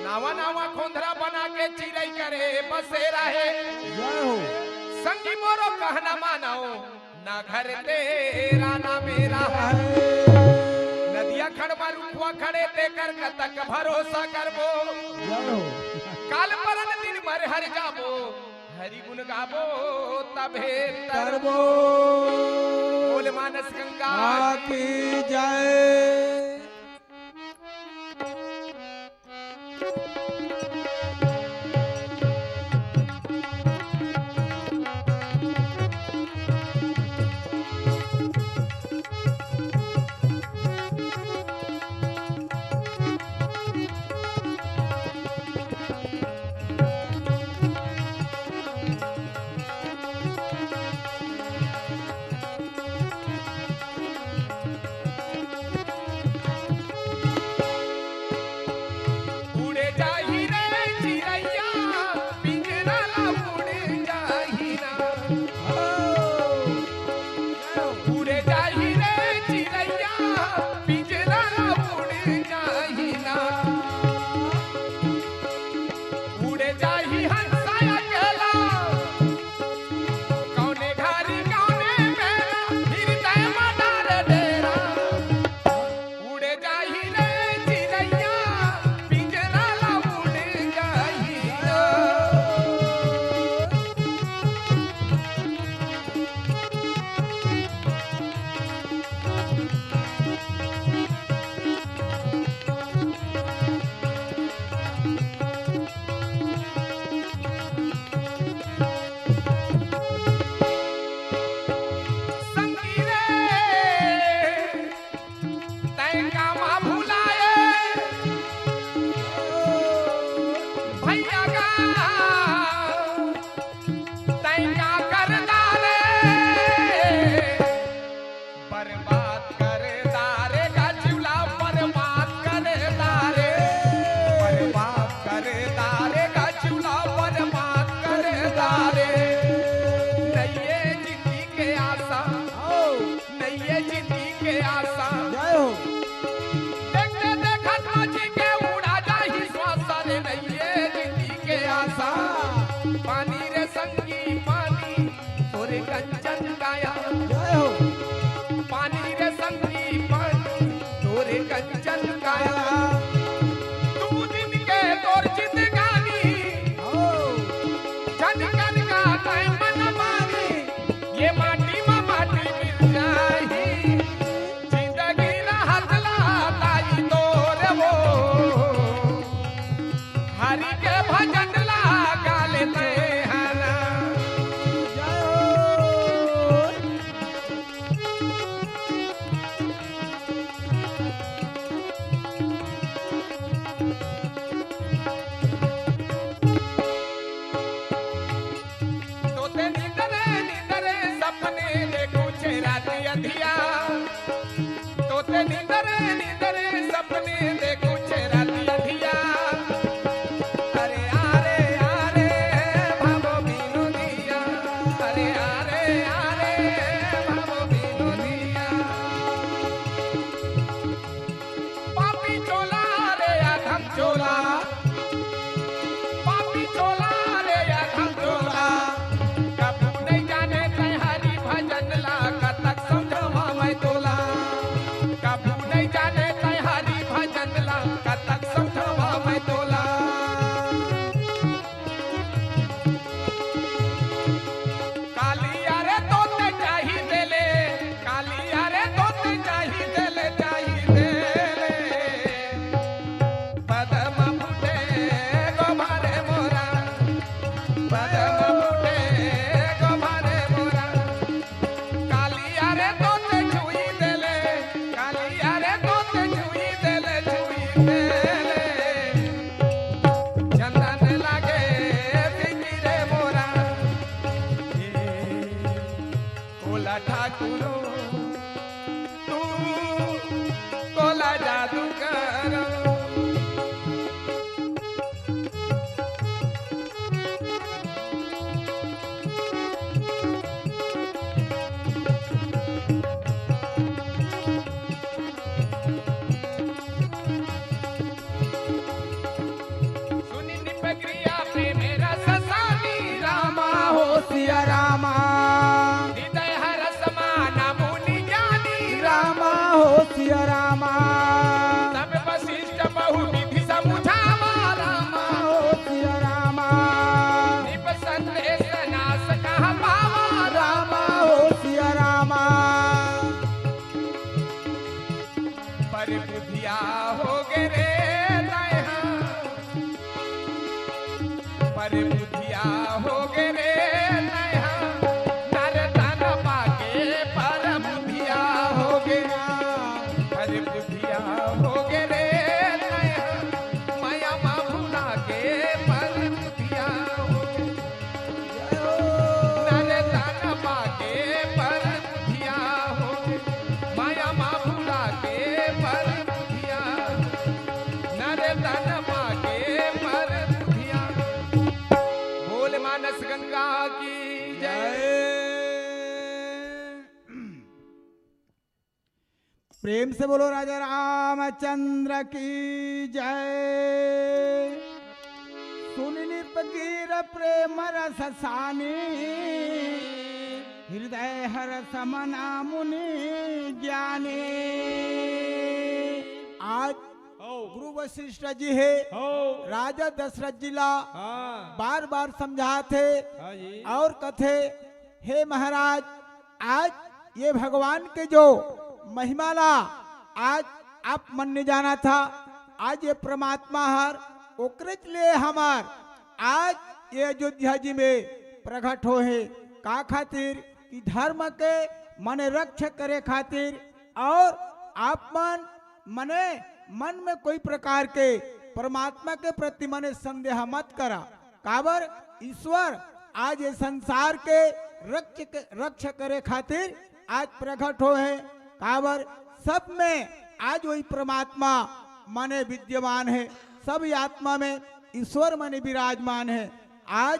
नावा नावा खोंधरा बना के चिड़ई करे बसेरा है जय हो। संगी मोरो कहना मानो ना घर तेरा ना मेरा नदिया खड़वा रुखवा खड़े ते कर तक भरोसा करबो जय हो। काल परन दिन मर हर जाबो हरि गुण गाबो तबे करबो बोल मानस गंगा की जय। उड़े जाही रे चिड़ैया पिंजरा ला उड़े जाही ना उड़े जाही रे चिड़ैया पिंजरा ला उड़े जाही ना उड़े जाही हंसा अकेला कौने घारी कौने मेला हृदय मदार डेरा उड़े जाही रे चिड़ैया पिंजरा ला उड़े जाही ना संगी रे तै कामा भुलाए भैया का तै का करदा रे बर्बाद करदा रे गजुला बर्बाद करदा रे बर्बाद करदा रे गजुला बर्बाद करदा रे नइये जिंदगी के आशा नइये जिंदगी के आशा जय हो देखते देखत माझी के उड़ा जाही श्वास रे नइये जिंदगी के आशा पानी रे संगी पानी तोरे कंचन काया जय हो पानी रे संगी पानी तोरे कंचन काया तू दिन के तोर जिंदगानी जन कन का तै मन मानी ये माटी में माटी मिल जाही जिंदगी रहत लाताई तोर वो हरि के भजन ला गाले ते हना जय हो तोते नींदरे सपने देखो छे राती अंधिया तोते नींदरे सपने देखो छे राती अंधिया अरे पर बुधिया हो गे रे नया नर तन पाके पर बुधिया हो गे पर बुधिया हो गे रे नया माया मा भुला के पर बुधिया हो गे नर तन पाके पर बुधिया हो गे माया मा भुला के पर बुधिया नर तन पाके पर बुधिया बोल मानस गंगा की जय। प्रेम से बोलो राजा रामचंद्र की जय। सुननी फकीर प्रेम रस सानी हृदय हर समना मुनि ज्ञानी। आज गुरु वशिष्ठ जी है राजा दशरथ जिला हाँ बार बार समझाते हाँ जी और कथे हे महाराज आज ये भगवान के जो महिमाला आज आप मन ने जाना था आज ये परमात्मा हर ओकरेच ले हमार आज ये अयोध्या जी में प्रकट हो है का खातिर कि धर्म के मने रक्षा करे खातिर और आप मन में कोई प्रकार के परमात्मा के प्रति मने संदेह मत करा काबर ईश्वर आज ये संसार के रक्षा करे खातिर आज प्रकट हो है काबर सब में आज वही परमात्मा माने विद्यमान है सब आत्मा में ईश्वर माने विराजमान है। आज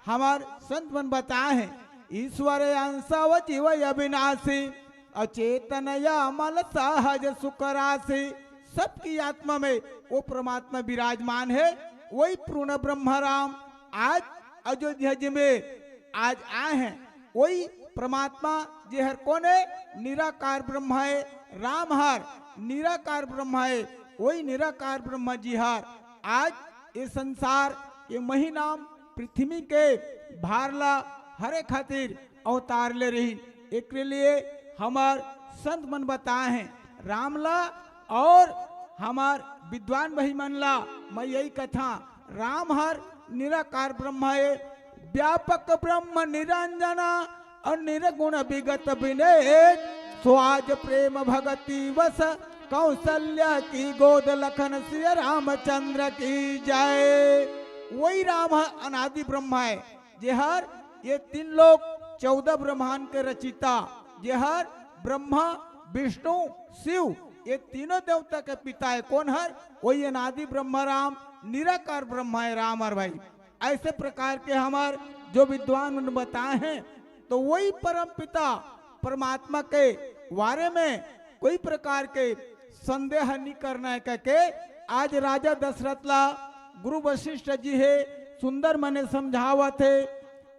हमार संत मन बताए हैं ईश्वर अंशव जीव अविनाशी अचेतन अमल सहज सुखराशि सबकी आत्मा में वो परमात्मा विराजमान है। वही पूर्ण ब्रह्म राम आज अयोध्या जी में आज आए हैं। वही परमात्मा जे हर कौन है निराकार ब्रह्म है राम हर निराकार ब्रह्म है। वही निराकार ब्रह्म जी हर आज ये संसार ये मही नाम पृथ्वी के भारला हरे खातिर अवतार ले रही एक लिए हमार संत मन बताए हैं रामला और हमार विद्वान भाई मनला मैं यही कथा राम हर निराकार ब्रह्म है व्यापक ब्रह्म निरंजना और निर्गुण विगत विनय स्वाज प्रेम भगति वस कौशल्या की गोद लखन श्री रामचंद्र की जय। वही राम अनादि ब्रह्म है जेहर ये तीन लोग 14 ब्रह्मांड के रचिता जेहर ब्रह्मा विष्णु शिव ये तीनों देवता के पिता है कौन हर वही अनादि ब्रह्म राम निराकार ब्रह्म है राम और भाई ऐसे प्रकार के हमार जो विद्वान बताए हैं तो वही परम पिता परमात्मा के बारे में कोई प्रकार के संदेह नहीं करना है कहके आज राजा दशरथ ला गुरु वशिष्ठ जी है सुंदर मने समझावा थे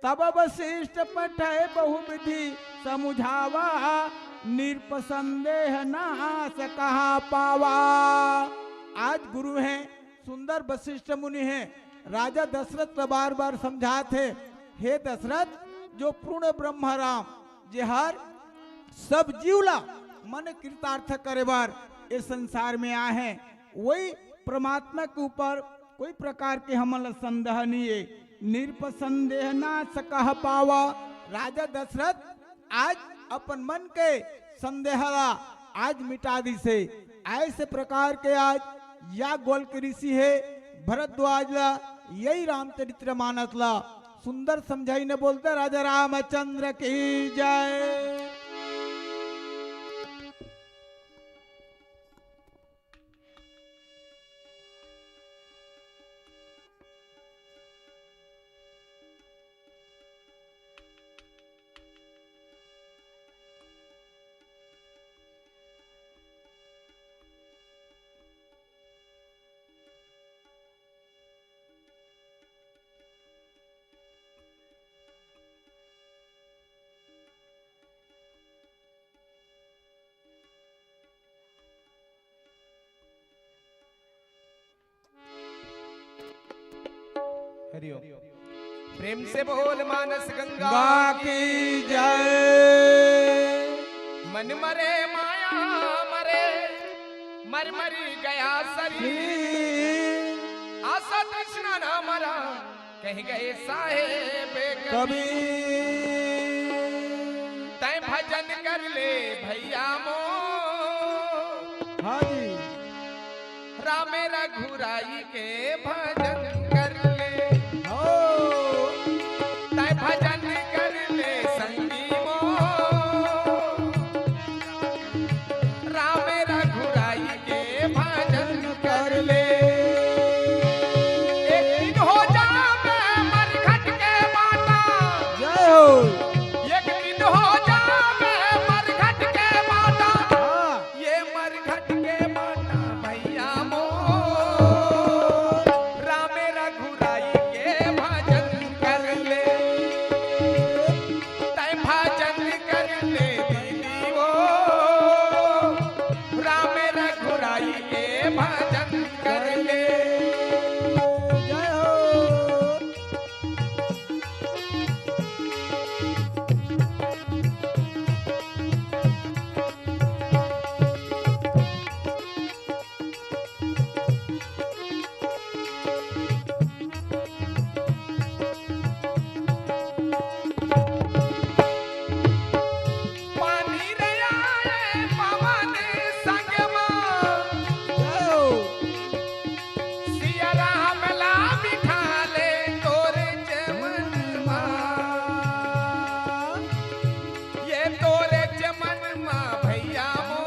तब वशिष्ठ पठाए बहुविधि समझावा निरपसंदेह नास कहा पावा। आज गुरु हैं सुंदर वशिष्ठ मुनि हैं राजा दशरथ बार बार समझाते हे दशरथ जो पूर्ण ब्रह्म राम जेहर सब जीवला मन कृतार्थ करे बार इस संसार में आए हैं वही परमात्मा के ऊपर कोई प्रकार के हमल संदेह नहीं है निरपसंदेह ना सकह पावा। राजा दशरथ आज अपन मन के संदेहला आज मिटा दी से ऐसे प्रकार के आज या गोल के ऋषि है भरद्वाज ला यही रामचरित्र मानस ला सुंदर समझाई ने बोलते राजा रामचंद्र की जय। हरिओम प्रेम से बोल मानस गंगा की जय। मन मरे माया मरे मर मरी गया शरीर आशा तृष्णा न मरा कह गए साहेब कभी तय भजन कर ले भैया मो हाँ जी राम रघुराई के भजन कर ले हो तय भजन कर ले संगी मो राम रघुराई के भजन कर ले एक दिन हो जावे मरघट के माता जय हो एक दिन हो जावे मरघट के माता हाँ ये मरघट के माता भैया मो राम रघुराई के भजन कर ले तय भजन कर ले दीदी वो राम रघुराई के भजन कर ले जय हो पानी रे आए पवन संग मां जय हो सिया राम ला बिठा ले तोरे चमन मां ये तोरे चमन मां भैया मो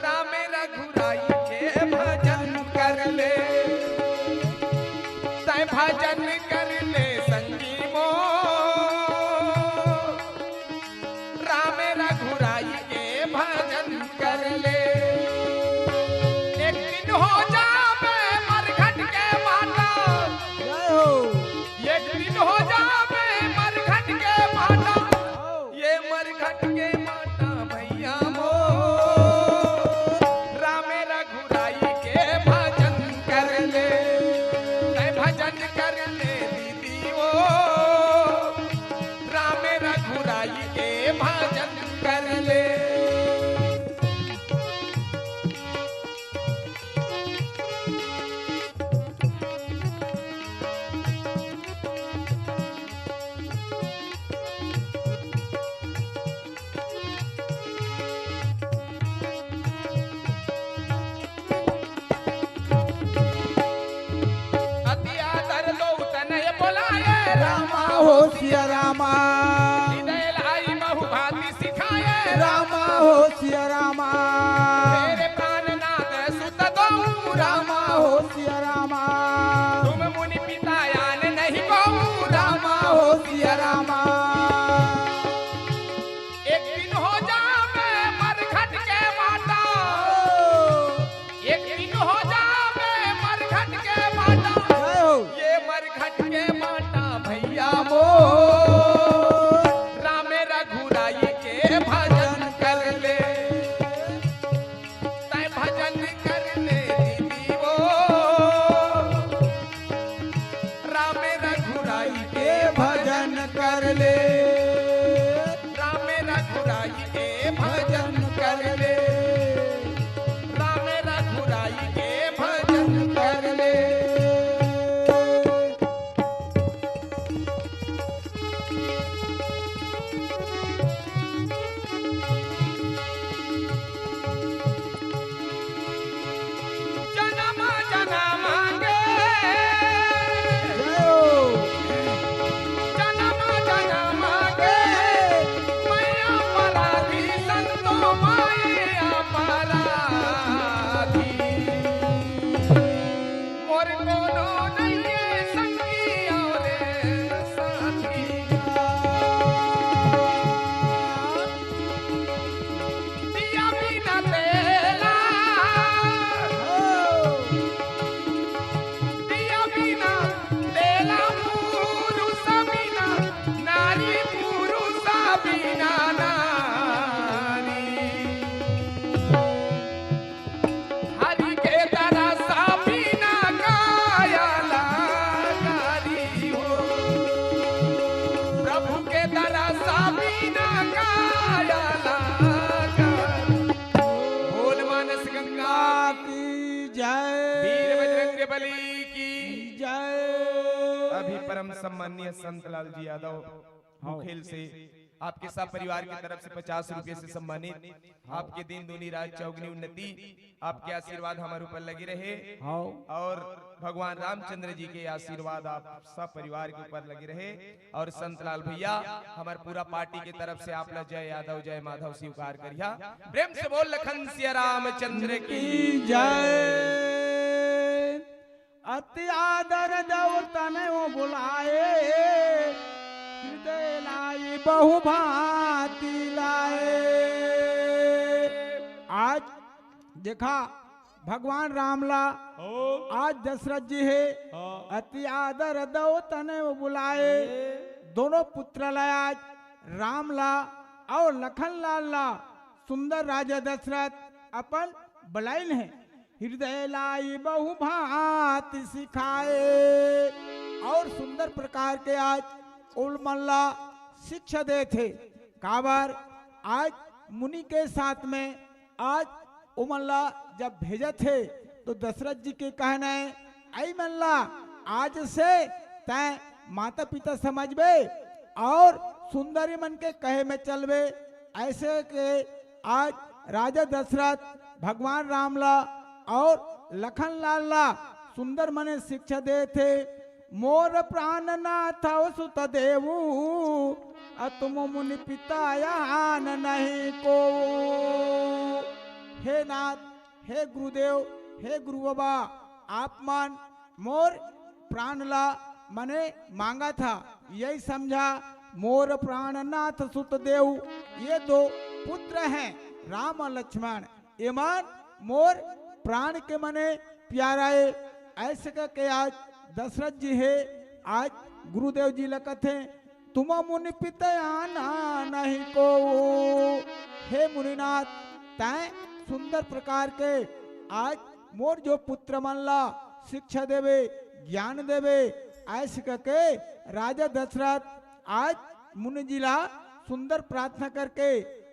राम रघुराई के भजन कर ले तय भजन कर ले संगी मो राम रघुराई के भजन कर ले एक दिन हो जावे मरघट के माता जय हो एक दिन हो जावे मरघट के माता हो ये मरघट के माता भैया मो राम रघुराई के भजन कर ले तय भजन कर ले दीदी वो राम रघुराई के भजन कर ले अति आदर लो तनय बोलाए रामा हो सिया रामा हृदय लाई बहु भांति सिखाए रामा हो सिया रामा तेरे प्राणनाथ सुत दो रामा हो सिया रामा तुम मुनि पिता यान नहीं बहु रामा हो सिया रामा एक दिन हो जावे मरघट के माता एक दिन हो जावे मरघट के माता जय हो ये मरघट के माता भैया मो राम रघुराई के भजन कर ले तय भजन कर ले दीदी वो राम रघुराई के भजन कर ले राम रघुराई के भजन कर ले राम रघुराई के भजन कर ले जन्म जन्म के जय हो जन्म जन्म के मैया पराधी संतो मैया पराधी मोर कोनो नहीं संगी और साथी दिया बिना तेला दिया बिना तेला पुरुष बिना नारी पुरुष बिना नारी हरि के तरसा बिना कायला नारी हो प्रभु के तरसा बिना कायला बोल मानस गंगा की जय वीर बजरंग बली की जय अभी परम सम्माननीय संतलाल जी यादव मुखेल से आपके सब परिवार की तरफ से 50 रुपए से सम्मानित। आपके दिन दूनी रात चौगनी उन्नति, आपके आशीर्वाद हमारे ऊपर लगे रहे और भगवान रामचंद्र जी के आशीर्वाद आप सब परिवार के ऊपर लगे रहे। और संतलाल भैया हमारे पूरा पार्टी की तरफ से आप जय यादव जय माधव स्वीकार करिया। प्रेम से बोल लखन सिया रामचंद्र की जय। अति आदर दो तने वो बुलाए, हृदय लाई बहु भांति लाए। आज देखा भगवान रामला आज दशरथ जी है, अति आदर दो तने वो बुलाए। दोनों पुत्र ला आज रामला और लखनलाल ला सुंदर राजा दशरथ अपन बलाइन है। हृदय लाई बहु भांति सिखाए और सुंदर प्रकार के आज उलमल्ला शिक्षा दे थे। काबर आज मुनि के साथ में आज उमल्ला जब भेजे थे तो दशरथ जी के कहना है, आई मल्ला आज से तय माता पिता समझबे और सुंदरी मन के कहे में चलबे। ऐसे के आज राजा दशरथ भगवान रामला और लखनलाल ला सुंदर मने शिक्षा दे थे। मोर प्राण नाथ सुत देवू तुम मुनि पितायान नहीं को। हे नाथ, हे गुरुदेव, हे गुरु बाबा, आप मान मोर प्राण ला मने मांगा था, यही समझा। मोर प्राणनाथ सुत देव ये दो पुत्र हैं राम और लक्ष्मण, ईमान मोर प्राण के मने प्याराए। ऐसे करके आज दशरथ जी है आज गुरुदेव जी लखत हैं, तुम मुनि पितायाना नहीं को। हे मुनिनाथ, तय सुंदर प्रकार के आज मोर जो पुत्र मनला शिक्षा देवे ज्ञान देवे। ऐसे करके राजा दशरथ आज मुनि जिला सुंदर प्रार्थना करके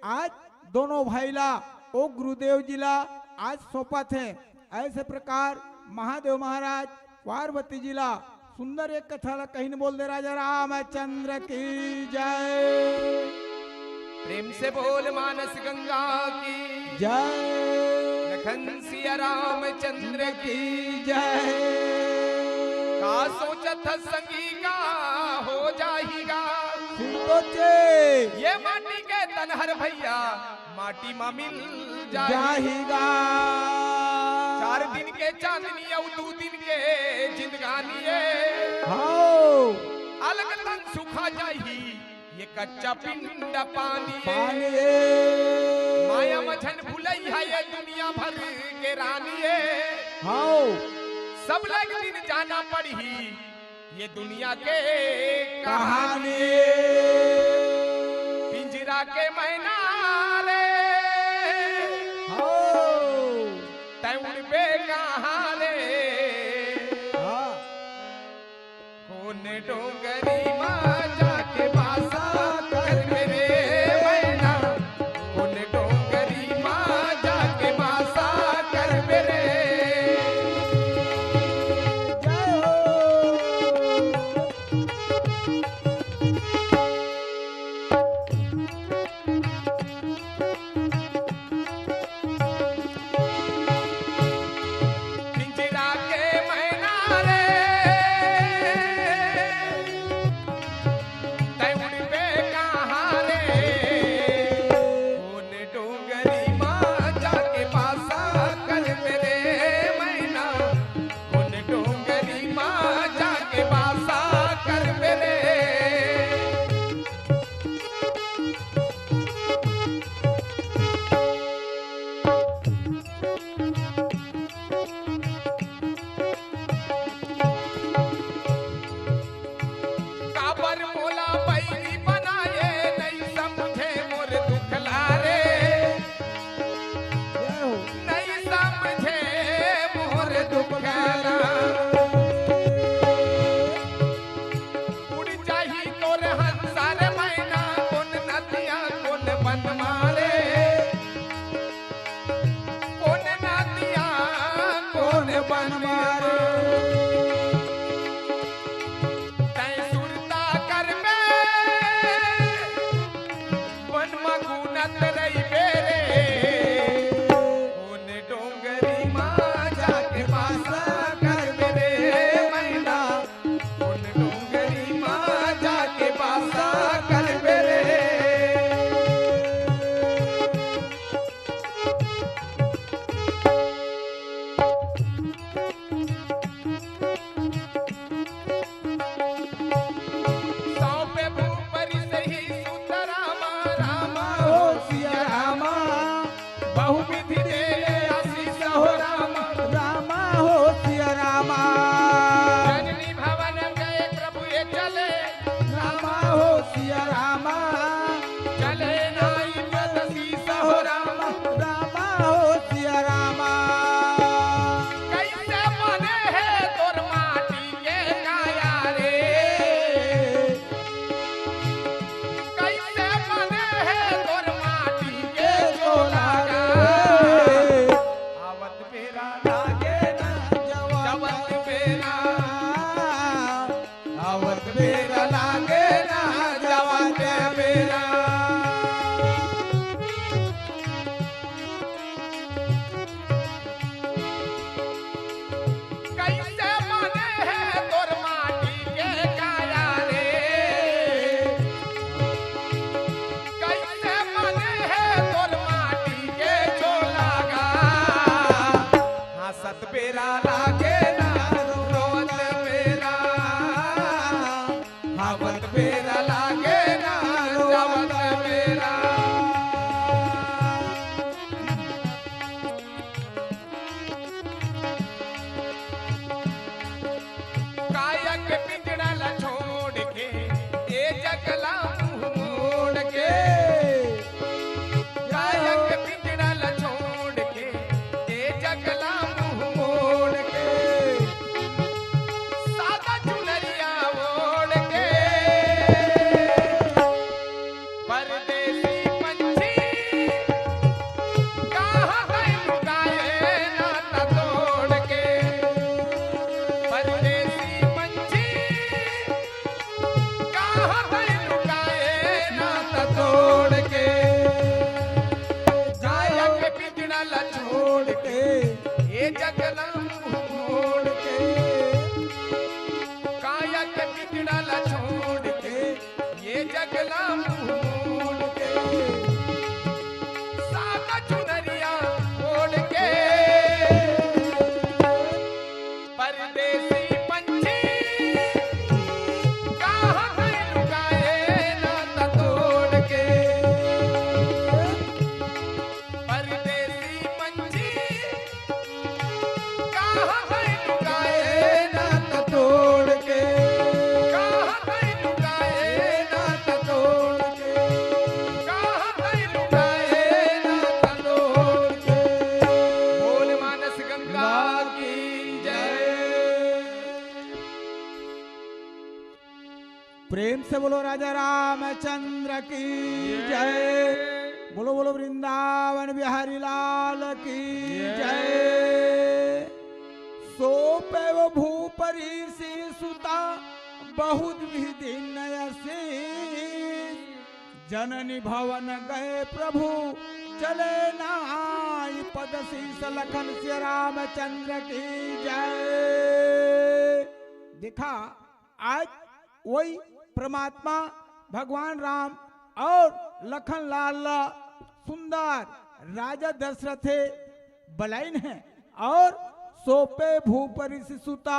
आज दोनों भाईला ओ गुरुदेव जिला आज सौंपा थे। ऐसे प्रकार महादेव महाराज पार्वती जिला सुंदर एक कथा कहीं बोल दे राजा रामचंद्र की जय। प्रेम से बोल मानस गंगा की जय। लखन सिया रामचंद्र की जय। का सोचत संगी का हो जाएगा, ये माटी के तनहर भैया माटी मा मिल जाएगा। 4 दिन के चांदनी और 2 दिन के जिंदगानी अलग तन सुखा जाही, ये कच्चा पिंड पानी माया मझन भुलई है ये दुनिया भर के रानी सब लग दिन जाना पड़ी ये दुनिया के कहानी। पिंजरा के मैना रे तैउड़ पे कहाँ रे, कौन डोंगरी माँ जाके बासा कर मेरे मैना, कौन डोंगरी माँ जाके बासा कर मेरे। प्रेम से बोलो राजा रामचंद्र की जय। बोलो बोलो वृंदावन बिहारी लाल की जय। सोपे वो भूपरी सी सुता बहुत विधि नयसी, जननी भवन गए प्रभु चले नाई पद शीस लखन से रामचंद्र की जय। देखा आज वही परमात्मा भगवान राम और लखन लाल सुंदर राजा दशरथ बलाइन है और सोपे भूपरि सुता।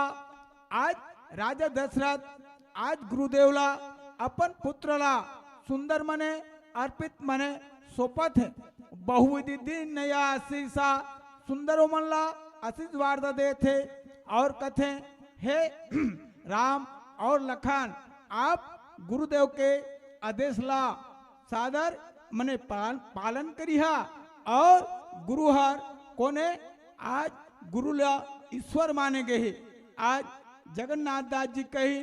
आज राजा दशरथ आज गुरुदेवला अपन पुत्रला सुंदर मने अर्पित मने सोपत है। बहुविधि दिन नया आशीषा सुंदर मनला आशीष वार्ता दे थे और कथे हे राम और लखन आप गुरुदेव के आदेश ला सादर मने पालन करिहा और गुरुहर कोने आज गुरु ला ईश्वर माने गए। आज जगन्नाथ दास जी कही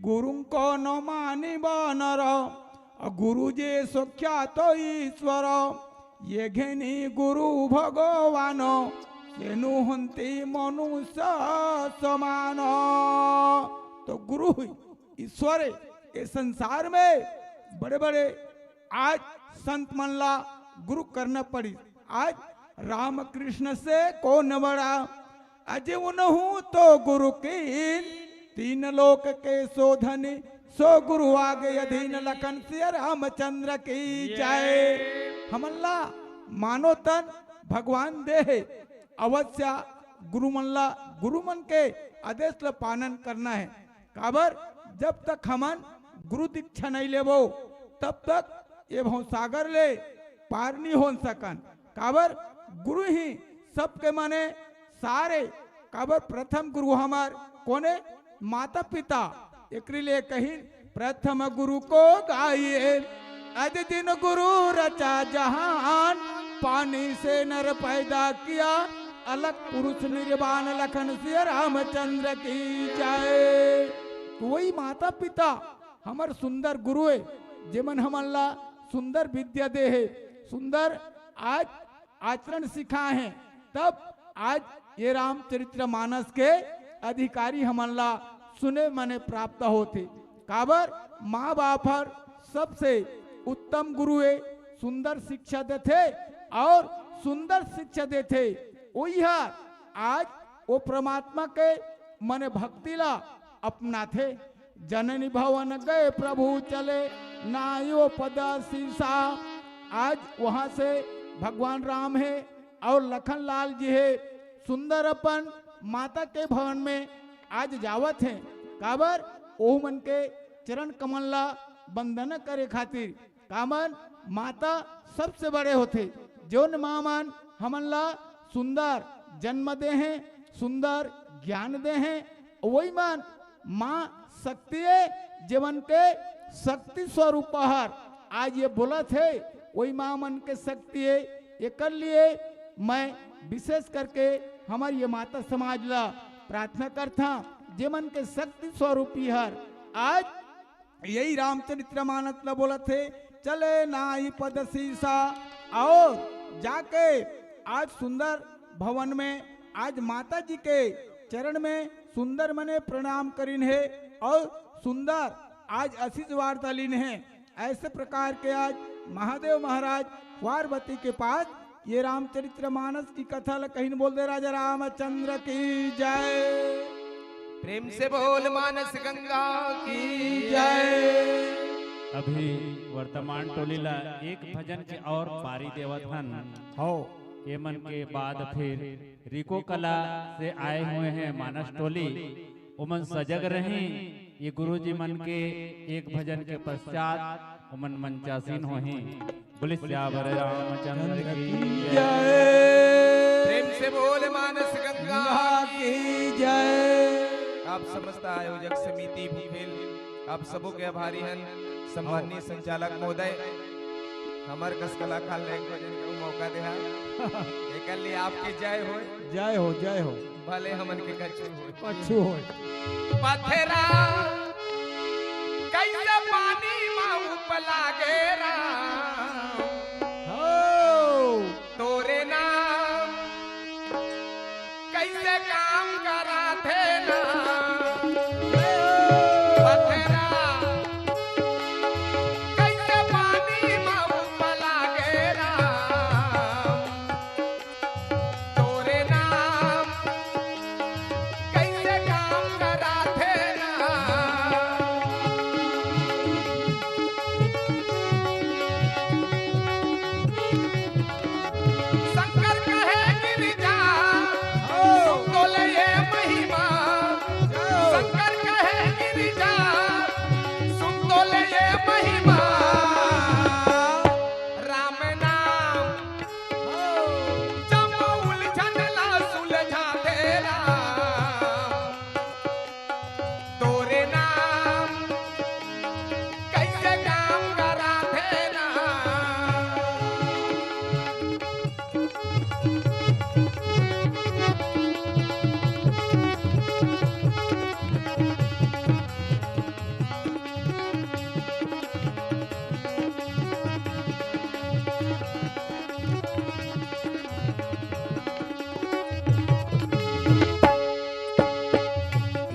गुरु को न मानी बनर गुरु जे सोख्या तो ईश्वर ये घेनी गुरु भगवान सेनु हंती मनुष्य समान। तो गुरु ईश्वर ये संसार में बड़े बड़े आज संत मनला गुरु करना पड़ी। आज राम कृष्ण से कौन बड़ा अजय उनहु तो गुरु की तीन लोक के शोधनी सो गुरु आगे अधीन लखन से रामचंद्र की जय। हमला मानो तन भगवान दे अवश्य गुरु मनला गुरु मन के आदेश ला पालन करना है। काबर जब तक हमन गुरु दीक्षा नहीं लेबो तब तक ये भवसागर ले पार नहीं हो सकन। काबर गुरु ही सबके माने सारे। काबर प्रथम गुरु हमार कोने माता पिता एक लिए कही प्रथम गुरु को गाइए अज दिन गुरु रचा जहान पानी से नर पैदा किया अलग पुरुष निर्वाण लखन से रामचंद्र की जय। वही माता पिता हमार सुंदर गुरु है जेमन हमला सुंदर विद्या दे है सुंदर आज आचरण सिखाए हैं। तब आज ये रामचरित्र मानस के अधिकारी हमला सुने मने प्राप्त होते। काबर माँ बाप हर सबसे उत्तम गुरु है सुंदर शिक्षा देते और सुंदर शिक्षा देते। वही आज वो परमात्मा के मने भक्ति ला अपना थे। जननी भवन गए प्रभु चले नायो पद शीसा। आज वहां से भगवान राम है और लखन लाल जी है सुंदर अपन माता के भवन में आज जावत है। काबर ओह मन के चरण कमला बंदन करे खातिर। कामन माता सबसे बड़े होते जो माँ मन हमला सुंदर जन्म दे हैं सुंदर ज्ञान दे हैं। वही मन माँ शक्ति है जीवन के शक्ति स्वरूप हर आज ये बोला थे। वही माँ मन के शक्ति है ये कर लिए मैं विशेष करके हमारी ये माता समाज ला प्रार्थना करता जीवन के शक्ति स्वरूपी हर आज यही रामचरित्र मानस ला बोला थे चले नाई पद शीसा। और जाके आज सुंदर भवन में आज माता जी के चरण में सुंदर मने प्रणाम करीन है और सुंदर आज आशीष वार्ता लीन है। ऐसे प्रकार के आज महादेव महाराज पार्वती के पास ये रामचरित्र मानस की कथा कहीं बोल दे राजा रामचंद्र की जय। प्रेम से बोल मानस गंगा की जय। अभी वर्तमान टोलीला एक भजन के और पारी देवथन हो ये मन के बाद फिर रिको कला से आए हुए हैं मानस टोली उमन सजग रहे। ये गुरुजी मन के एक भजन के पश्चात उमन मंचासीन हो हैं। बोले श्यावर रामचंद्र की जय। प्रेम से बोल मानस गंगा की जय। आप समस्त आयोजक समिति भूपेल आप सबों के आभारी हैं। सम्माननीय संचालक महोदय हमार कस कलाकार ले भजन के मौका दे एक लिए आपकी जय हो जय हो जय हो। भले हमन के कछु हो कछु हो पथरा कैसे लागे राम हो तोरे नाम कैसे काम करा थे ना पथरा कैसे पानी माऊ लागे राम तोरे नाम कैसे काम करा थे ना शंकर कहे गिरिजा सुन तो ले ये महिमा शंकर कहे गिरिजा सुन तो ले ये महिमा राम नाम जब उलझन ला सुलझा दे राम तोरे नाम कैसे काम करा थे ना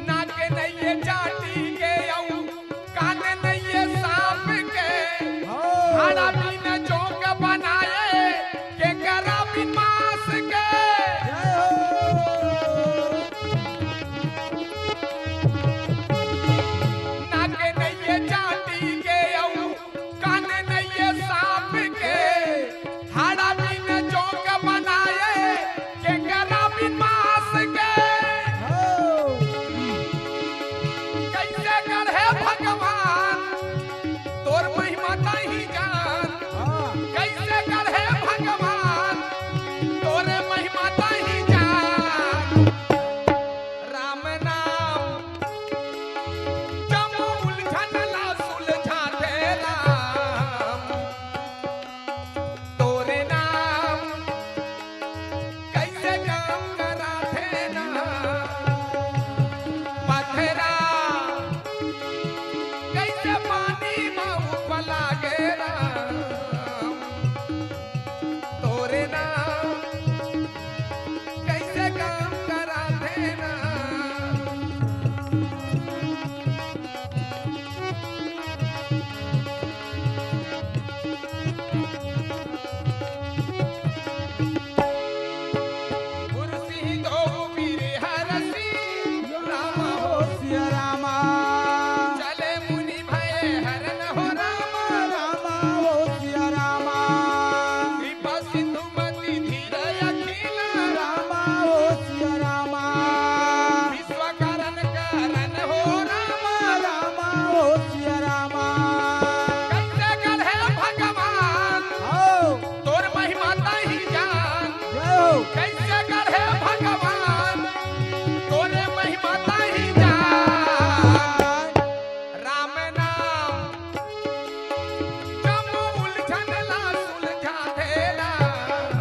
नाक नइये जाटी के आऊं कान नइये सांप के हाड़ा बिन जोक बनाए के करा बिन मांस के नाक नइये जाटी के आऊं कान नइये सांप के हाड़ा बिन जोक बनाए के करा बिन मांस के कैसे गढ़े भगवान तोर महिमा नहीं जान कैसे गढ़े भगवान तोरे महिमा नहीं जान राम नाम जब उलझन ला सुलझा दे राम तोरे नाम कैसे काम करा थे ना पथरा कैसे पानी माऊ लागे राम तोरे नाम कैसे काम करा थे ना गुरुसिंह दो वीर हरसी राम हो सिया रामा चले मुनि भय हरन हो राम रामा हो सिया रामा कृपा सिंधु मति धीर अखिल रामा हो सिया रामा विश्व करण करण हो राम रामा हो सिया रामा कैसे गढ़े भगवान हो तोर महिमा नहीं जान जय हो कैसे गढ़े भगवान तोरे महिमा नहीं जान राम नाम जब उलझन ला सुलझा दे राम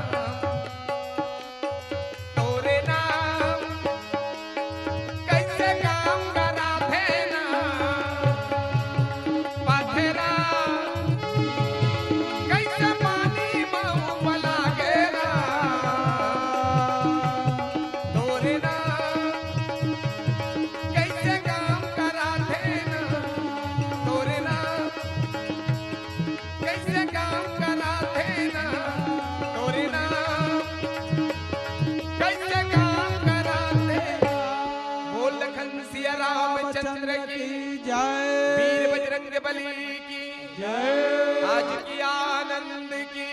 तोरे नाम कैसे काम करा थे ना पथरा कैसे पानी माऊ लागे राम तोरे नाम कैसे काम करा थे ना तोरे नाम कैसे काम करा थे ना तोरे नाम कैसे काम करा थे बोल लखन सिया रामचंद्र की जय वीर बजरंग बली की जय आज की आनंद की